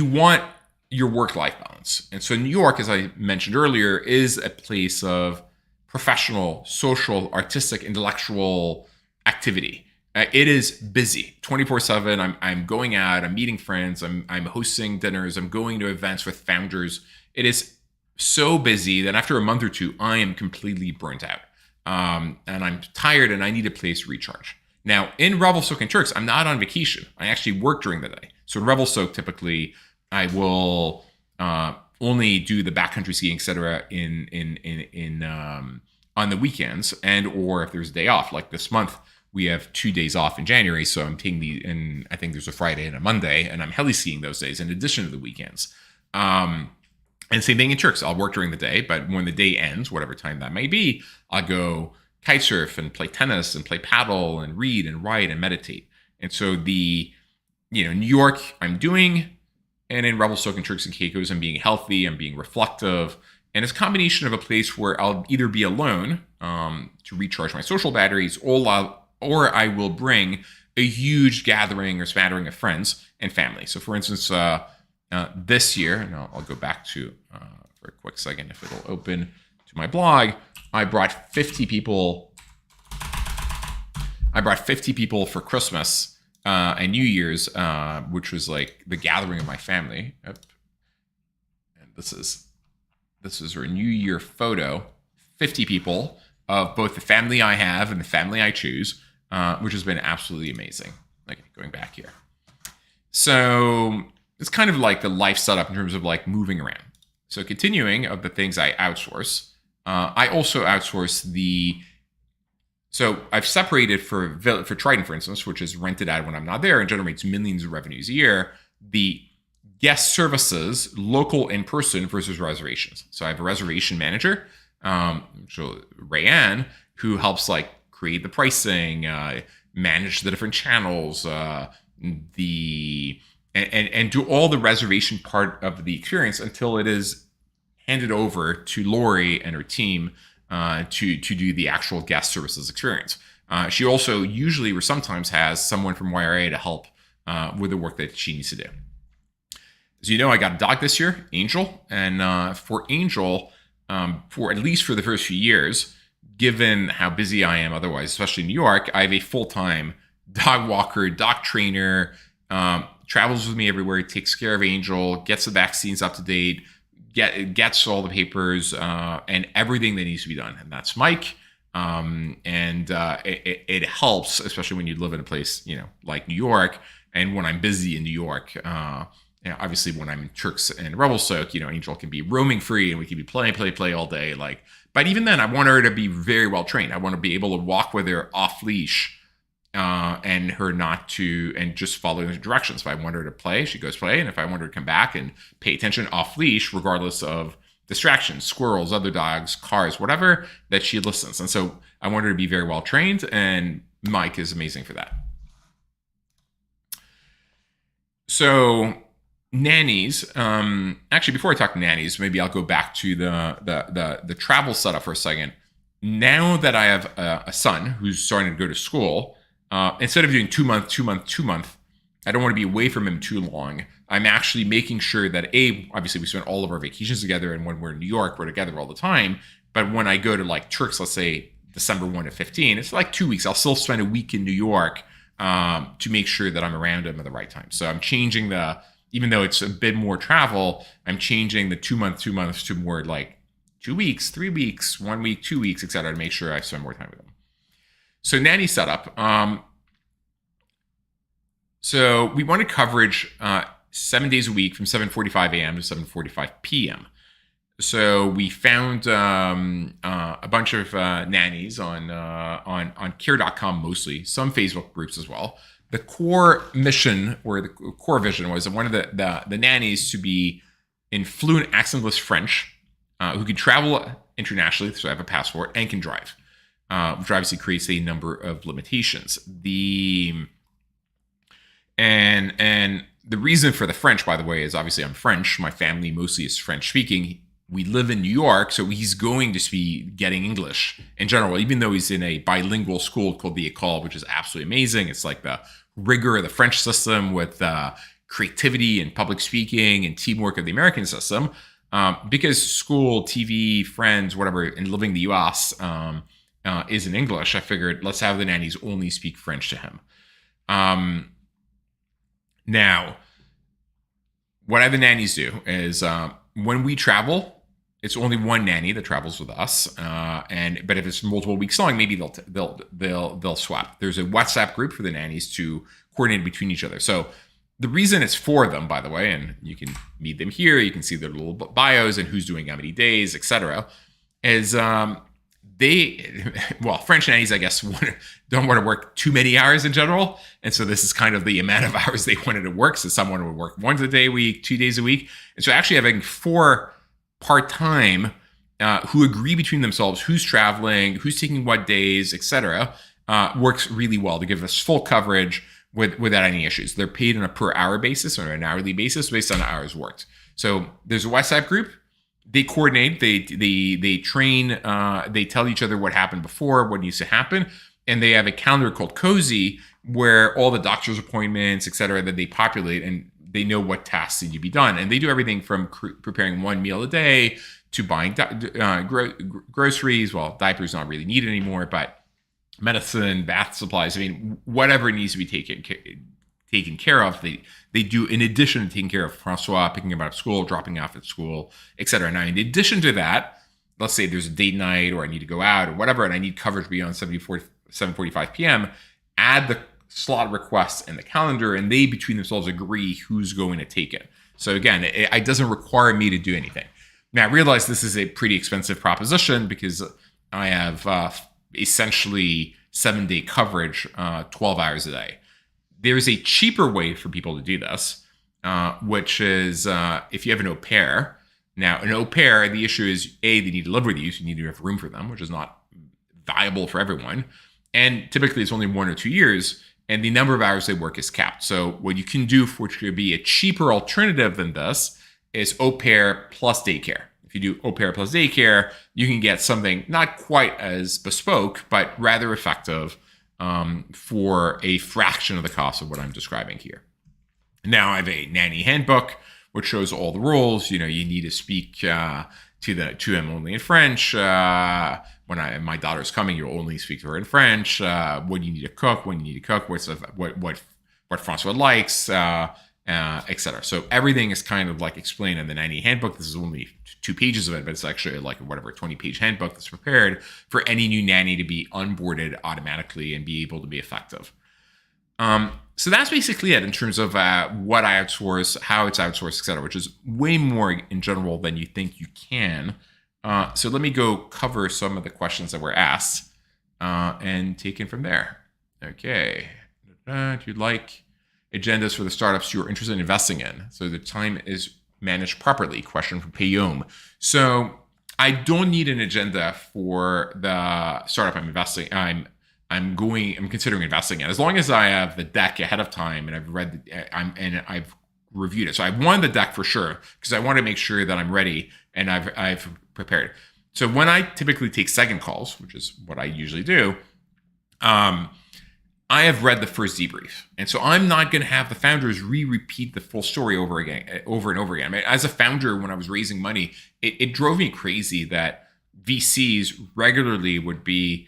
want your work-life balance. And so New York, as I mentioned earlier, is a place of professional, social, artistic, intellectual activity. It is busy 24/7. I'm going out, I'm meeting friends, I'm hosting dinners, I'm going to events with founders. It is so busy that after a month or 2, I am completely burnt out. And I'm tired and I need a place to recharge. Now, in Revelstoke and Turks, I'm not on vacation. I actually work during the day. So in Revelstoke, typically, I will only do the backcountry skiing, etc. On the weekends, and or if there's a day off. Like this month, we have 2 days off in January, so I'm taking and I think there's a Friday and a Monday, and I'm heli skiing those days in addition to the weekends. And same thing in Turks. I'll work during the day, but when the day ends, whatever time that may be, I'll go kite surf and play tennis and play paddle and read and write and meditate. And so New York, I'm doing. And in Revelstoke and Turks and Caicos, I'm being healthy, I'm being reflective. And it's a combination of a place where I'll either be alone to recharge my social batteries, or I will bring a huge gathering or smattering of friends and family. So for instance, this year, and I'll go back to, for a quick second, if it'll open to my blog, I brought 50 people for Christmas and New Year's, which was like the gathering of my family. Yep. And this is our New Year photo. 50 people of both the family I have and the family I choose, which has been absolutely amazing. Like going back here. So it's kind of like the life setup in terms of like moving around. So continuing of the things I outsource, I also outsource so I've separated for Trident, for instance, which is rented out when I'm not there and generates millions of revenues a year, the guest services, local in person versus reservations. So I have a reservation manager, so Rayanne, who helps like create the pricing, manage the different channels, and do all the reservation part of the experience until it is handed over to Lori and her team to do the actual guest services experience. She also usually or sometimes has someone from YRA to help with the work that she needs to do. As you know, I got a dog this year, Angel, and for Angel, for at least for the first few years, given how busy I am otherwise, especially in New York, I have a full-time dog walker, dog trainer, travels with me everywhere, takes care of Angel, gets the vaccines up to date, gets all the papers and everything that needs to be done. And that's Mike. It helps, especially when you live in a place, like New York. And when I'm busy in New York, obviously when I'm in Turks and Revelstoke, Angel can be roaming free and we can be play all day. But even then, I want her to be very well trained. I want to be able to walk with her off leash and her not to, and just follow the directions. If I want her to play, she goes play. And if I want her to come back and pay attention off leash, regardless of distractions, squirrels, other dogs, cars, whatever, that she listens. And so I want her to be very well trained. And Mike is amazing for that. So nannies, actually, before I talk nannies, maybe I'll go back to the travel setup for a second. Now that I have a son who's starting to go to school, instead of doing 2 month, 2 month, 2 month, I don't want to be away from him too long. I'm actually making sure that obviously we spend all of our vacations together, and when we're in New York, we're together all the time. But when I go to like Turks, let's say December 1 to 15, it's like 2 weeks. I'll still spend a week in New York to make sure that I'm around him at the right time. So I'm changing even though it's a bit more travel, I'm changing the 2 months to more like 2 weeks, 3 weeks, 1 week, 2 weeks, etc. to make sure I spend more time with him. So nanny setup. So we wanted coverage 7 days a week from 7:45 a.m. to 7:45 p.m. So we found a bunch of nannies on care.com mostly, some Facebook groups as well. The core mission or the core vision was one of the nannies to be in fluent accentless French, who can travel internationally, so have a passport, and can drive, which obviously creates a number of limitations. And the reason for the French, by the way, is obviously I'm French. My family mostly is French speaking. We live in New York, so he's going to be getting English in general, even though he's in a bilingual school called the École, which is absolutely amazing. It's like the rigor of the French system with creativity and public speaking and teamwork of the American system. Because school, TV, friends, whatever, and living in the US is in English, I figured let's have the nannies only speak French to him. Now, what I have the nannies do is when we travel, it's only one nanny that travels with us, but if it's multiple weeks long, maybe they'll swap. There's a WhatsApp group for the nannies to coordinate between each other. So the reason it's for them, by the way, and you can meet them here, you can see their little bios and who's doing how many days, etc., is French nannies, I guess, don't want to work too many hours in general. And so this is kind of the amount of hours they wanted to work. So someone would work 1 day a week, 2 days a week. And so actually having 4 part-time who agree between themselves who's traveling, who's taking what days, etc., works really well to give us full coverage without any issues. They're paid on a per hour basis or an hourly basis based on the hours worked. So there's a WhatsApp group. They coordinate, they train, they tell each other what happened before, what needs to happen. And they have a calendar called Cozy where all the doctor's appointments, et cetera, that they populate, and they know what tasks need to be done. And they do everything from preparing 1 meal a day to buying groceries. Well, diapers not really needed anymore, but medicine, bath supplies, whatever needs to be taken taken care of. They do, in addition to taking care of Francois, picking him up at school, dropping off at school, etc. Now, in addition to that, let's say there's a date night or I need to go out or whatever, and I need coverage beyond 7:45 p.m., add the slot requests in the calendar, and they between themselves agree who's going to take it. So again, it doesn't require me to do anything. Now, I realize this is a pretty expensive proposition because I have essentially 7-day coverage, 12 hours a day. There's a cheaper way for people to do this, which is if you have an au pair. Now, an au pair, the issue is, A, they need to live with you, so you need to have room for them, which is not viable for everyone. And typically, it's only 1 or 2 years, and the number of hours they work is capped. So what you can do, for which could be a cheaper alternative than this, is au pair plus daycare. If you do au pair plus daycare, you can get something not quite as bespoke, but rather effective for a fraction of the cost of what I'm describing here. Now, I have a nanny handbook, which shows all the rules. You need to speak to him only in French. When my daughter's coming, you'll only speak to her in French. What you need to cook, when you need to cook, what Francois likes, etc. So everything is kind of like explained in the nanny handbook. This is only 2 pages of it, but it's actually like 20-page handbook that's prepared for any new nanny to be onboarded automatically and be able to be effective. So that's basically it in terms of what I outsource, how it's outsourced, etc., which is way more in general than you think you can. So let me go cover some of the questions that were asked and take it from there. Okay. Do you like agendas for the startups you're interested in investing in, so the time is managed properly? Question from Payom. So I don't need an agenda for the startup I'm investing. I'm considering investing in, as long as I have the deck ahead of time and I've read I've reviewed it. So I want the deck for sure because I want to make sure that I'm ready and I've prepared. So when I typically take second calls, which is what I usually do, I have read the first debrief, and so I'm not going to have the founders repeat the full story over and over again. I mean, as a founder, when I was raising money, it drove me crazy that VCs regularly would be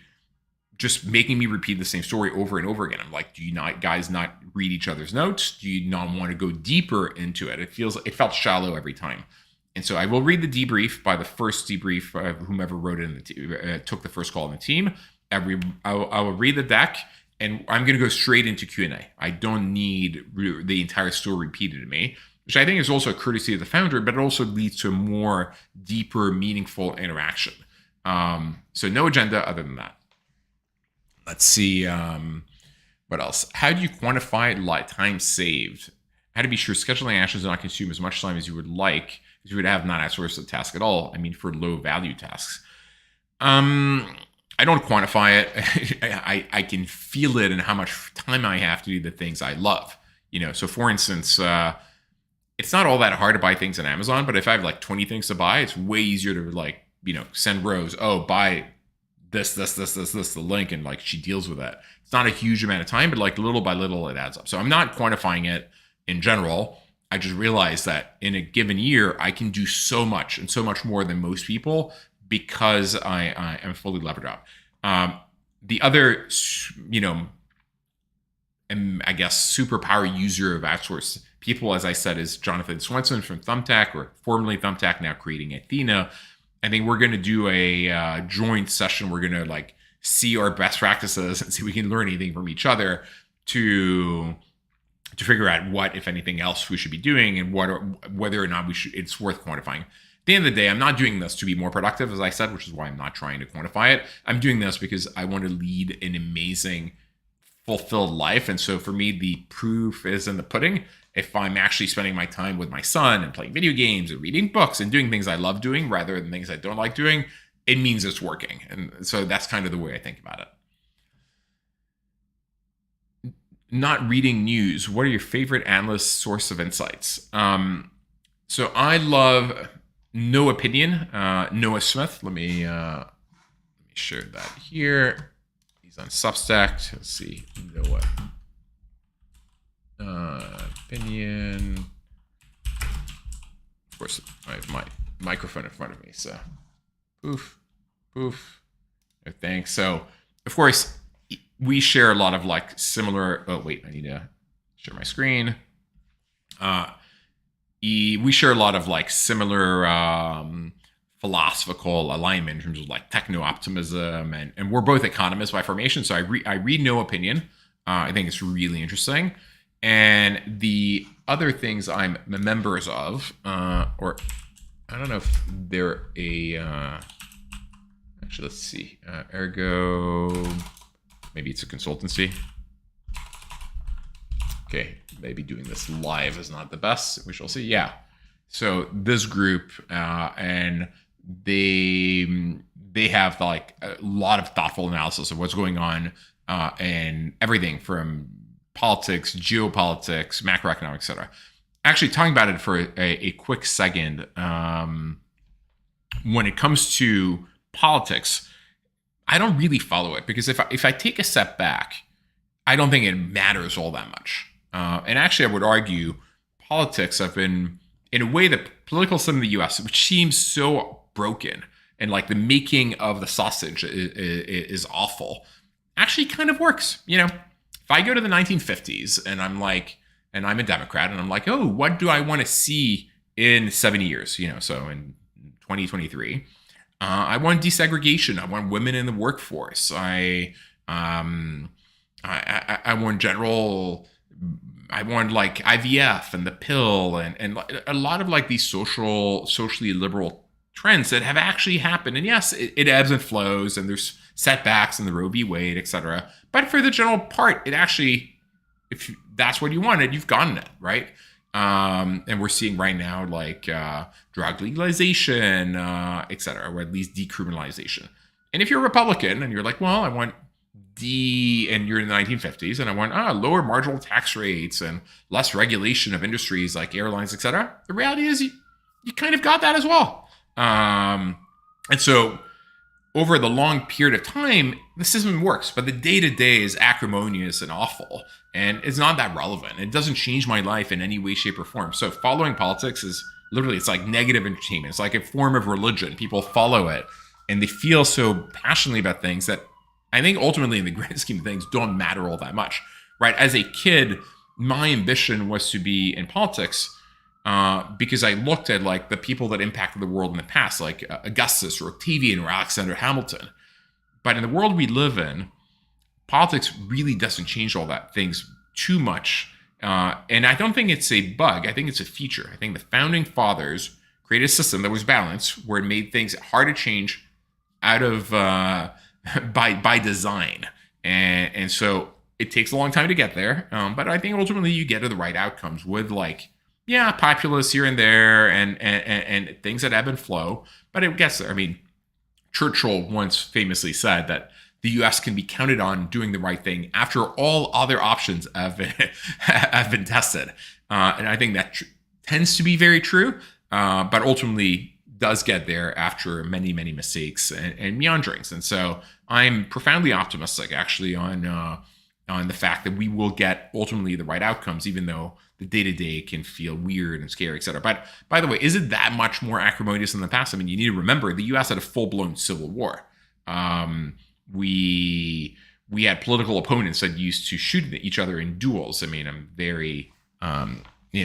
just making me repeat the same story over and over again. I'm like, do you guys not read each other's notes? Do you not want to go deeper into it? It felt shallow every time. And so I will read the debrief by the first debrief of whomever wrote it took the first call on the team. I will read the deck, and I'm going to go straight into Q&A. I don't need the entire story repeated to me, which I think is also a courtesy of the founder, but it also leads to a more deeper, meaningful interaction. So no agenda other than that. Let's see, what else? How do you quantify time saved? How to be sure scheduling actions do not consume as much time as you would like, because you would have not outsourced the task at all. I mean, for low value tasks. I don't quantify it. I can feel it in how much time I have to do the things I love. So for instance, it's not all that hard to buy things on Amazon, but if I have like 20 things to buy, it's way easier to send Rose, buy this, the link, and like she deals with that. It's not a huge amount of time, but like little by little it adds up. So I'm not quantifying it in general. I just realized that in a given year, I can do so much and so much more than most people because I am fully levered up. The other, I guess, superpower user of outsourced people, as I said, is Jonathan Swenson from Thumbtack, or formerly Thumbtack, now creating Athena. I think we're going to do a joint session. We're going to see our best practices and see if we can learn anything from each other to figure out what, if anything else, we should be doing and whether or not it's worth quantifying. At the end of the day, I'm not doing this to be more productive, as I said, which is why I'm not trying to quantify it. I'm doing this because I want to lead an amazing, fulfilled life. And so for me, the proof is in the pudding. If I'm actually spending my time with my son and playing video games and reading books and doing things I love doing rather than things I don't like doing, it means it's working. And so that's kind of the way I think about it. Not reading news. What are your favorite analyst source of insights? So I love No Opinion, Noah Smith. Let me share that here. He's on Substack. Let's see, Noah Opinion. Of course, I have my microphone in front of me, so poof. No thanks. So, of course, we share a lot of similar. Oh wait, I need to share my screen. We share a lot of like similar philosophical alignment in terms of like techno-optimism, and we're both economists by formation. So I read No Opinion. I think it's really interesting. And the other things I'm members of, or I don't know if they're actually, let's see, Ergo, maybe it's a consultancy. Okay, maybe doing this live is not the best. We shall see. Yeah. So this group, and they have like a lot of thoughtful analysis of what's going on, and everything from politics, geopolitics, macroeconomics, etc. Actually, talking about it for a quick second, when it comes to politics, I don't really follow it because if I take a step back, I don't think it matters all that much. And actually, I would argue politics have been, in a way, the political system in the US, which seems so broken and like the making of the sausage is awful, actually kind of works. You know, if I go to the 1950s and I'm a Democrat and I'm like, oh, what do I want to see in 70 years? You know, so in 2023, I want desegregation. I want women in the workforce. I want I want like IVF and the pill and a lot of like these socially liberal trends that have actually happened. And yes, it ebbs and flows and there's setbacks in the Roe v. Wade, etc. But for the general part, it actually, if that's what you wanted, you've gotten it, right? And we're seeing right now like drug legalization, etc., or at least decriminalization. And if you're a Republican and you're like, well, I want and you're in the 1950s, and I want lower marginal tax rates and less regulation of industries like airlines, etc. The reality is you kind of got that as well. And so over the long period of time, the system works, but the day-to-day is acrimonious and awful, and it's not that relevant. It doesn't change my life in any way, shape, or form. So following politics is literally, it's like negative entertainment. It's like a form of religion. People follow it, and they feel so passionately about things that I think ultimately in the grand scheme of things don't matter all that much, right? As a kid, my ambition was to be in politics because I looked at like the people that impacted the world in the past, like Augustus or Octavian or Alexander Hamilton. But in the world we live in, politics really doesn't change all that things too much. And I don't think it's a bug. I think it's a feature. I think the founding fathers created a system that was balanced where it made things hard to change out of by design, and so it takes a long time to get there, but I think ultimately you get to the right outcomes with like populists here and there and things that ebb and flow, but it gets there. I mean, Churchill once famously said that the US can be counted on doing the right thing after all other options have been tested, and I think that tends to be very true, but ultimately does get there after many, many mistakes and meanderings. And so I'm profoundly optimistic actually on the fact that we will get ultimately the right outcomes, even though the day-to-day can feel weird and scary, et cetera. But by the way, is it that much more acrimonious than the past? I mean, you need to remember the US had a full-blown civil war. We had political opponents that used to shoot each other in duels. I mean, I'm very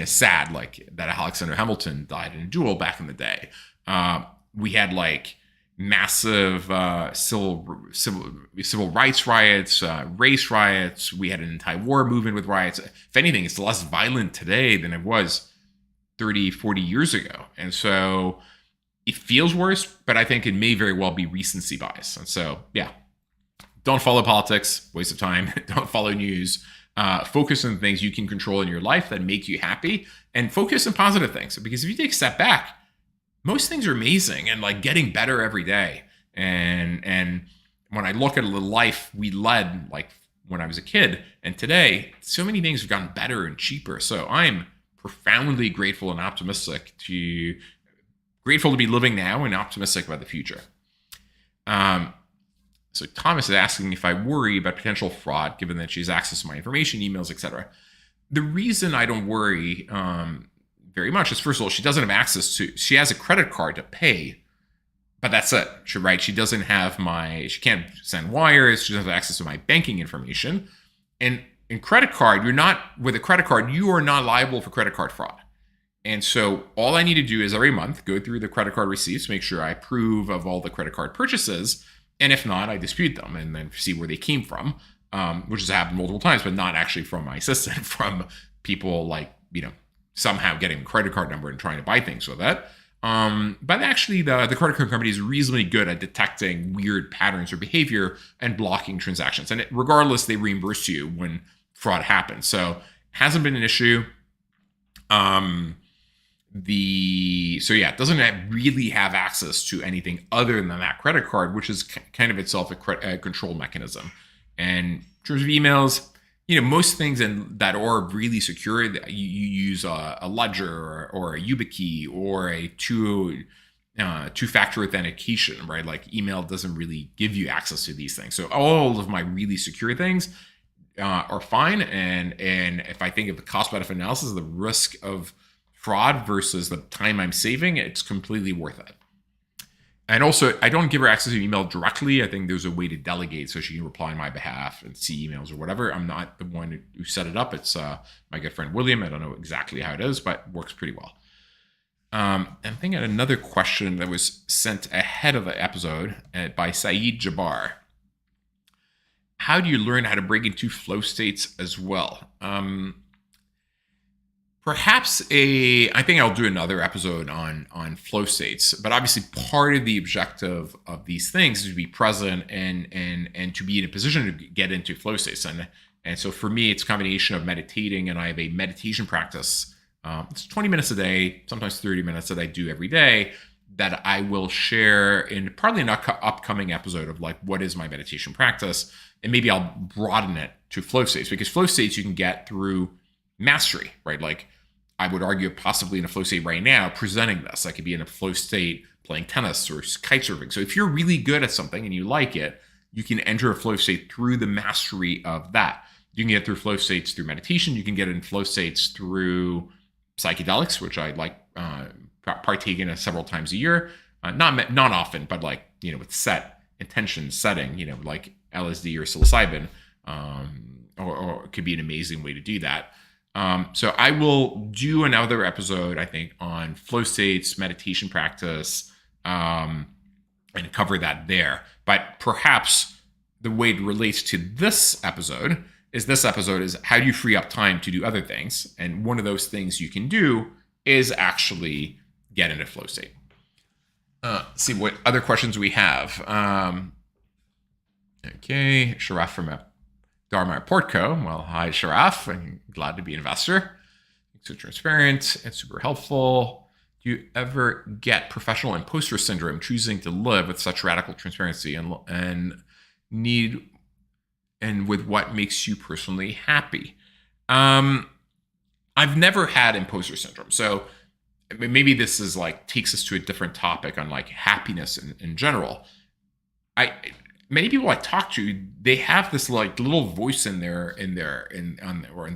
sad like that Alexander Hamilton died in a duel back in the day. We had like massive civil rights riots, race riots. We had an anti-war movement with riots. If anything, it's less violent today than it was 30, 40 years ago. And so it feels worse, but I think it may very well be recency bias. And so, yeah, don't follow politics, waste of time. Don't follow news. Focus on things you can control in your life that make you happy, and focus on positive things. Because if you take a step back, most things are amazing and like getting better every day. And when I look at the life we led, like when I was a kid and today, so many things have gotten better and cheaper. So I'm profoundly grateful and grateful to be living now and optimistic about the future. So Thomas is asking if I worry about potential fraud, given that she has access to my information, emails, etc. The reason I don't worry very much is, first of all, she doesn't have access to, she has a credit card to pay, but that's it. She doesn't have she can't send wires. She doesn't have access to my banking information. And in credit card, you're not, with a credit card, you are not liable for credit card fraud. And so all I need to do is every month go through the credit card receipts, make sure I approve of all the credit card purchases. And if not, I dispute them and then see where they came from, which has happened multiple times, but not actually from my assistant, from people like, somehow getting a credit card number and trying to buy things with it. But actually, the credit card company is reasonably good at detecting weird patterns or behavior and blocking transactions. And regardless, they reimburse you when fraud happens. So hasn't been an issue. It doesn't really have access to anything other than that credit card, which is kind of itself a control mechanism. And in terms of emails, most things that are really secure, you use a ledger or a YubiKey or a two-factor authentication, right? Like email doesn't really give you access to these things. So all of my really secure things are fine. And if I think of the cost-benefit analysis, the risk of fraud versus the time I'm saving, it's completely worth it. And also, I don't give her access to email directly. I think there's a way to delegate so she can reply on my behalf and see emails or whatever. I'm not the one who set it up. It's my good friend William. I don't know exactly how it is, but it works pretty well. I'm thinking of another question that was sent ahead of the episode by Saeed Jabbar. How do you learn how to break into flow states as well? I think I'll do another episode on flow states, but obviously part of the objective of these things is to be present and to be in a position to get into flow states. And so for me, it's a combination of meditating, and I have a meditation practice. It's 20 minutes a day, sometimes 30 minutes that I do every day that I will share in probably an upcoming episode of like, what is my meditation practice? And maybe I'll broaden it to flow states, because flow states you can get through mastery, right? Like I would argue possibly in a flow state right now presenting this. I could be in a flow state playing tennis or kite surfing. So if you're really good at something and you like it, you can enter a flow state through the mastery of that. You can get through flow states through meditation. You can get in flow states through psychedelics, which I like partake in several times a year. Not often, but like, with set intention setting, like LSD or psilocybin, or it could be an amazing way to do that. So I will do another episode, I think, on flow states, meditation practice, and cover that there. But perhaps the way it relates to this episode is how do you free up time to do other things? And one of those things you can do is actually get into flow state. See what other questions we have. Okay, Sharaf from Dharma Portco. Well, hi, Sharaf. I'm glad to be an investor. It's so transparent. It's super helpful. Do you ever get professional imposter syndrome choosing to live with such radical transparency and with what makes you personally happy? I've never had imposter syndrome. So maybe this is like takes us to a different topic on like happiness in general. Many people I talk to, they have this like little voice in their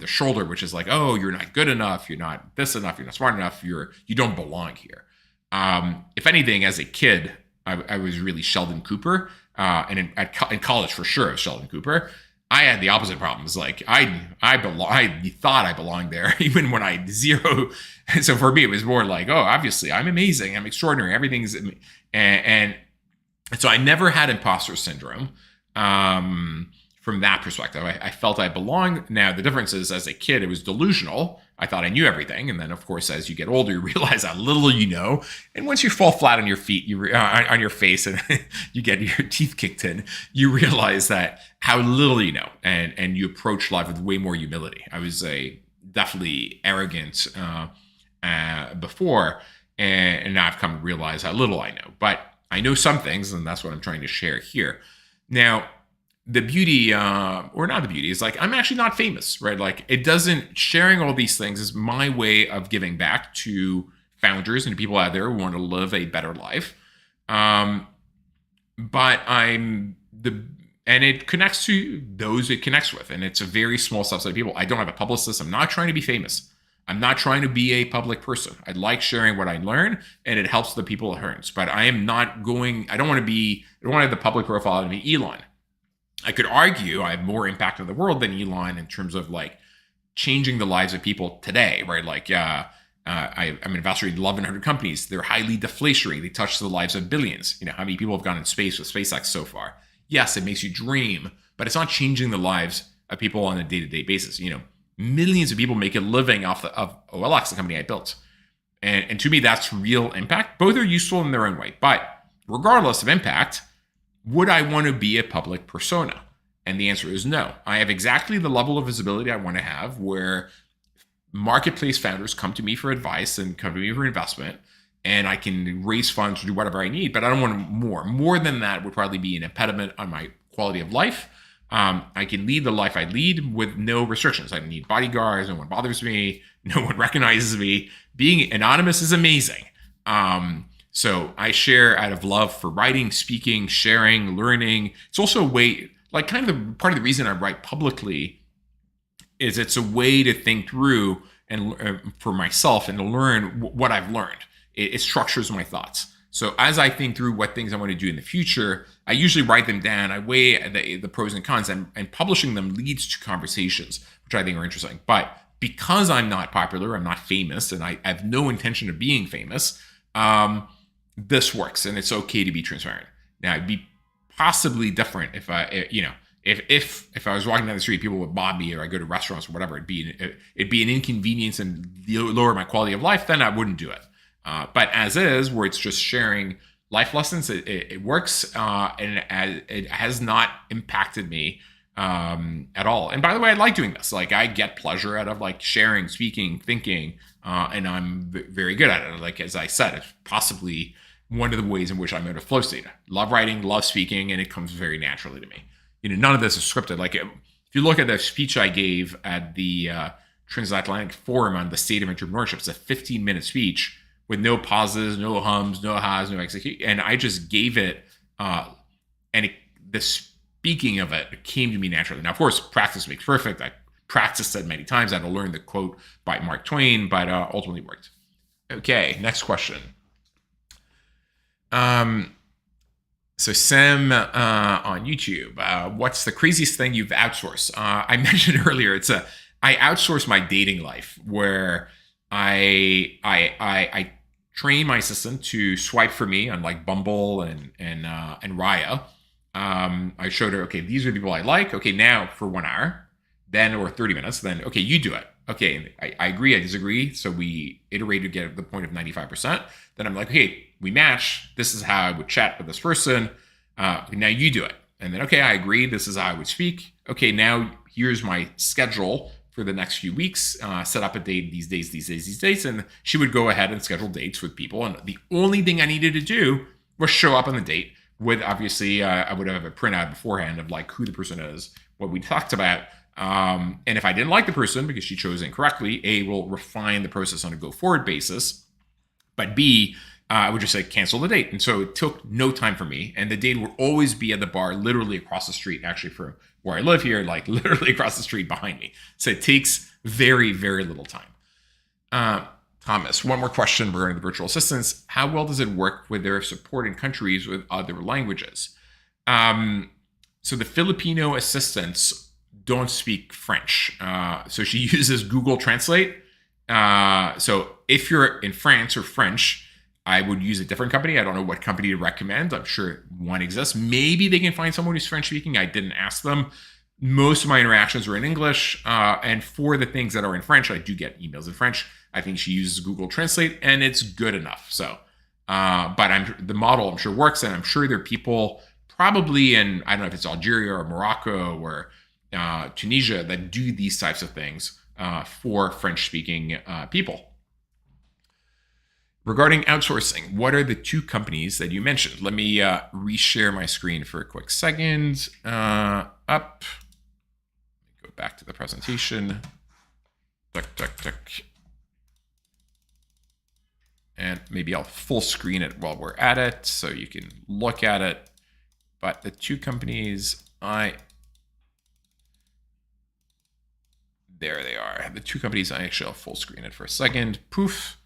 shoulder, which is like, oh, you're not good enough, you're not this enough, you're not smart enough, you don't belong here. If anything, as a kid, I was really Sheldon Cooper, and in college for sure, I was Sheldon Cooper. I had the opposite problems. Like I thought I belonged there, even when I had zero. And so for me, it was more like, oh, obviously, I'm amazing, I'm extraordinary, everything's and so I never had imposter syndrome from that perspective. I felt I belonged. Now, the difference is, as a kid, it was delusional. I thought I knew everything. And then, of course, as you get older, you realize how little you know. And once you fall flat on your feet, on your face, and you get your teeth kicked in, you realize that how little you know. And you approach life with way more humility. I was definitely arrogant before. And now I've come to realize how little I know. But I know some things, and that's what I'm trying to share here. Now, the beauty, or not the beauty, is like I'm actually not famous, right? Like sharing all these things is my way of giving back to founders and people out there who want to live a better life. But and it connects to those it connects with, and it's a very small subset of people. I don't have a publicist. I'm not trying to be famous. I'm not trying to be a public person. I like sharing what I learn, and it helps the people it hurts. But I am not going. I don't want to have the public profile to be Elon. I could argue I have more impact on the world than Elon in terms of like changing the lives of people today, right? Like, I'm an investor in 1,100 companies. They're highly deflationary. They touch the lives of billions. How many people have gone in space with SpaceX so far? Yes, it makes you dream, but it's not changing the lives of people on a day-to-day basis. Millions of people make a living of OLX, the company I built. And to me, that's real impact. Both are useful in their own way. But regardless of impact, would I want to be a public persona? And the answer is no. I have exactly the level of visibility I want to have where marketplace founders come to me for advice and come to me for investment, and I can raise funds or do whatever I need, but I don't want more. More than that would probably be an impediment on my quality of life. I can lead the life I lead with no restrictions. I don't need bodyguards. No one bothers me. No one recognizes me. Being anonymous is amazing. So I share out of love for writing, speaking, sharing, learning. It's also a way, like kind of part of the reason I write publicly is it's a way to think through and for myself and to learn what I've learned. It structures my thoughts. So as I think through what things I want to do in the future, I usually write them down. I weigh the pros and cons, and publishing them leads to conversations, which I think are interesting. But because I'm not popular, I'm not famous, and I have no intention of being famous, this works, and it's okay to be transparent. Now, it'd be possibly different if if I was walking down the street, people would mob me, or I go to restaurants or whatever. It'd be an inconvenience and lower my quality of life. Then I wouldn't do it. But as is, where it's just sharing life lessons, it works, and it has not impacted me at all. And by the way, I like doing this. Like, I get pleasure out of like sharing, speaking, thinking, and I'm very good at it. Like, as I said, it's possibly one of the ways in which I'm in a flow state. Love writing, love speaking, and it comes very naturally to me. None of this is scripted. Like, if you look at the speech I gave at the Transatlantic Forum on the state of entrepreneurship, it's a 15-minute speech with no pauses, no hums, no ha's, no execution. And I just gave it, the speaking of it came to me naturally. Now, of course, practice makes perfect. I practiced it many times. I had to learn the quote by Mark Twain, but ultimately worked. Okay, next question. So Sam on YouTube, what's the craziest thing you've outsourced? I mentioned earlier, I outsource my dating life, where I train my assistant to swipe for me on like Bumble and Raya. I showed her, okay, these are the people I like. Okay, now for 1 hour, then or 30 minutes, then okay, you do it. Okay, I agree, I disagree. So we iterate to get the point of 95%. Then I'm like, okay, we match. This is how I would chat with this person. Now you do it. And then, okay, I agree. This is how I would speak. Okay, now here's my schedule for the next few weeks. Set up a date, these dates. And she would go ahead and schedule dates with people. And the only thing I needed to do was show up on the date with, obviously, I would have a printout beforehand of like who the person is, what we talked about. And if I didn't like the person because she chose incorrectly, A, will refine the process on a go forward basis. But B, I would just say cancel the date. And so it took no time for me. And the date would always be at the bar literally across the street, actually from where I live here, like literally across the street behind me. So it takes very, very little time. Thomas, one more question regarding the virtual assistants. How well does it work with their support in countries with other languages? So the Filipino assistants don't speak French. So she uses Google Translate. So if you're in France or French, I would use a different company. I don't know what company to recommend. I'm sure one exists. Maybe they can find someone who's French speaking. I didn't ask them. Most of my interactions are in English. And for the things that are in French, I do get emails in French. I think she uses Google Translate, and it's good enough. So, but the model I'm sure works, and I'm sure there are people probably in, I don't know if it's Algeria or Morocco or Tunisia that do these types of things for French-speaking people. Regarding outsourcing, what are the two companies that you mentioned? Let me reshare my screen for a quick second. Up. Go back to the presentation. And maybe I'll full screen it while we're at it so you can look at it. But the two companies there they are. The two companies, actually I'll full screen it for a second. Poof.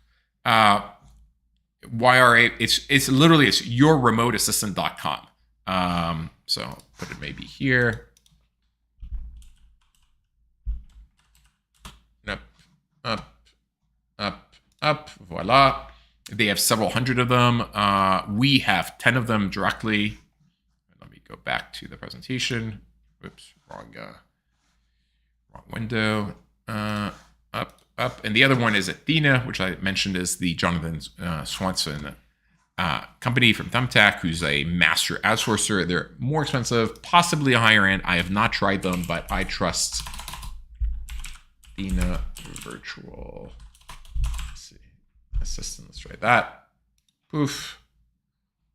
YRA, it's yourremoteassistant.com. So put it maybe here. Up, up, up, up. Voila. They have several hundred of them. We have 10 of them directly. Let me go back to the presentation. Oops, wrong window. Up, up. And the other one is Athena, which I mentioned is the Jonathan Swanson company from Thumbtack, who's a master outsourcer. They're more expensive, possibly a higher end. I have not tried them, but I trust Athena Virtual. Let's see, assistant. Let's try that. Poof.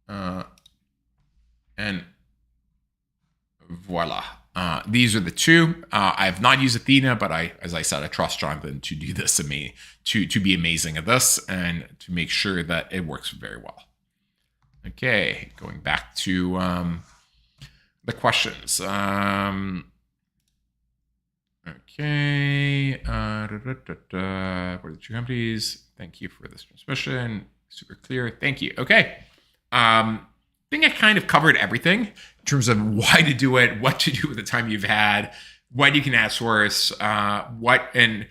And voila. These are the two. I have not used Athena, but as I said, I trust Jonathan to do this to be amazing at this and to make sure that it works very well. Okay, going back to the questions. Okay. What are the two companies? Thank you for this transmission. Super clear. Thank you. Okay. I think I kind of covered everything in terms of why to do it, what to do with the time you've had, what you can outsource, what and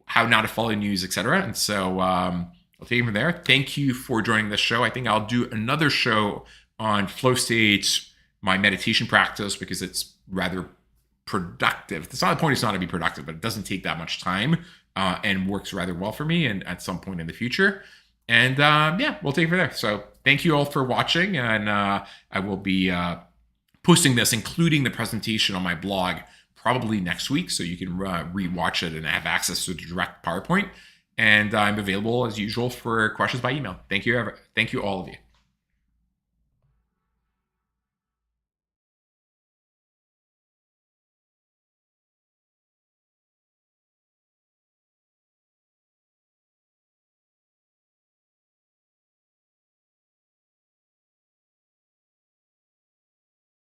how not to follow news, etc. And so I'll take it from there. Thank you for joining this show. I think I'll do another show on flow states, my meditation practice, because it's rather productive. It's not the point. It's not to be productive, but it doesn't take that much time and works rather well for me. And at some point in the future. And yeah, we'll take it from there. So thank you all for watching. And I will be posting this, including the presentation on my blog, probably next week. So you can rewatch it and have access to the direct PowerPoint. And I'm available as usual for questions by email. Thank you all of you.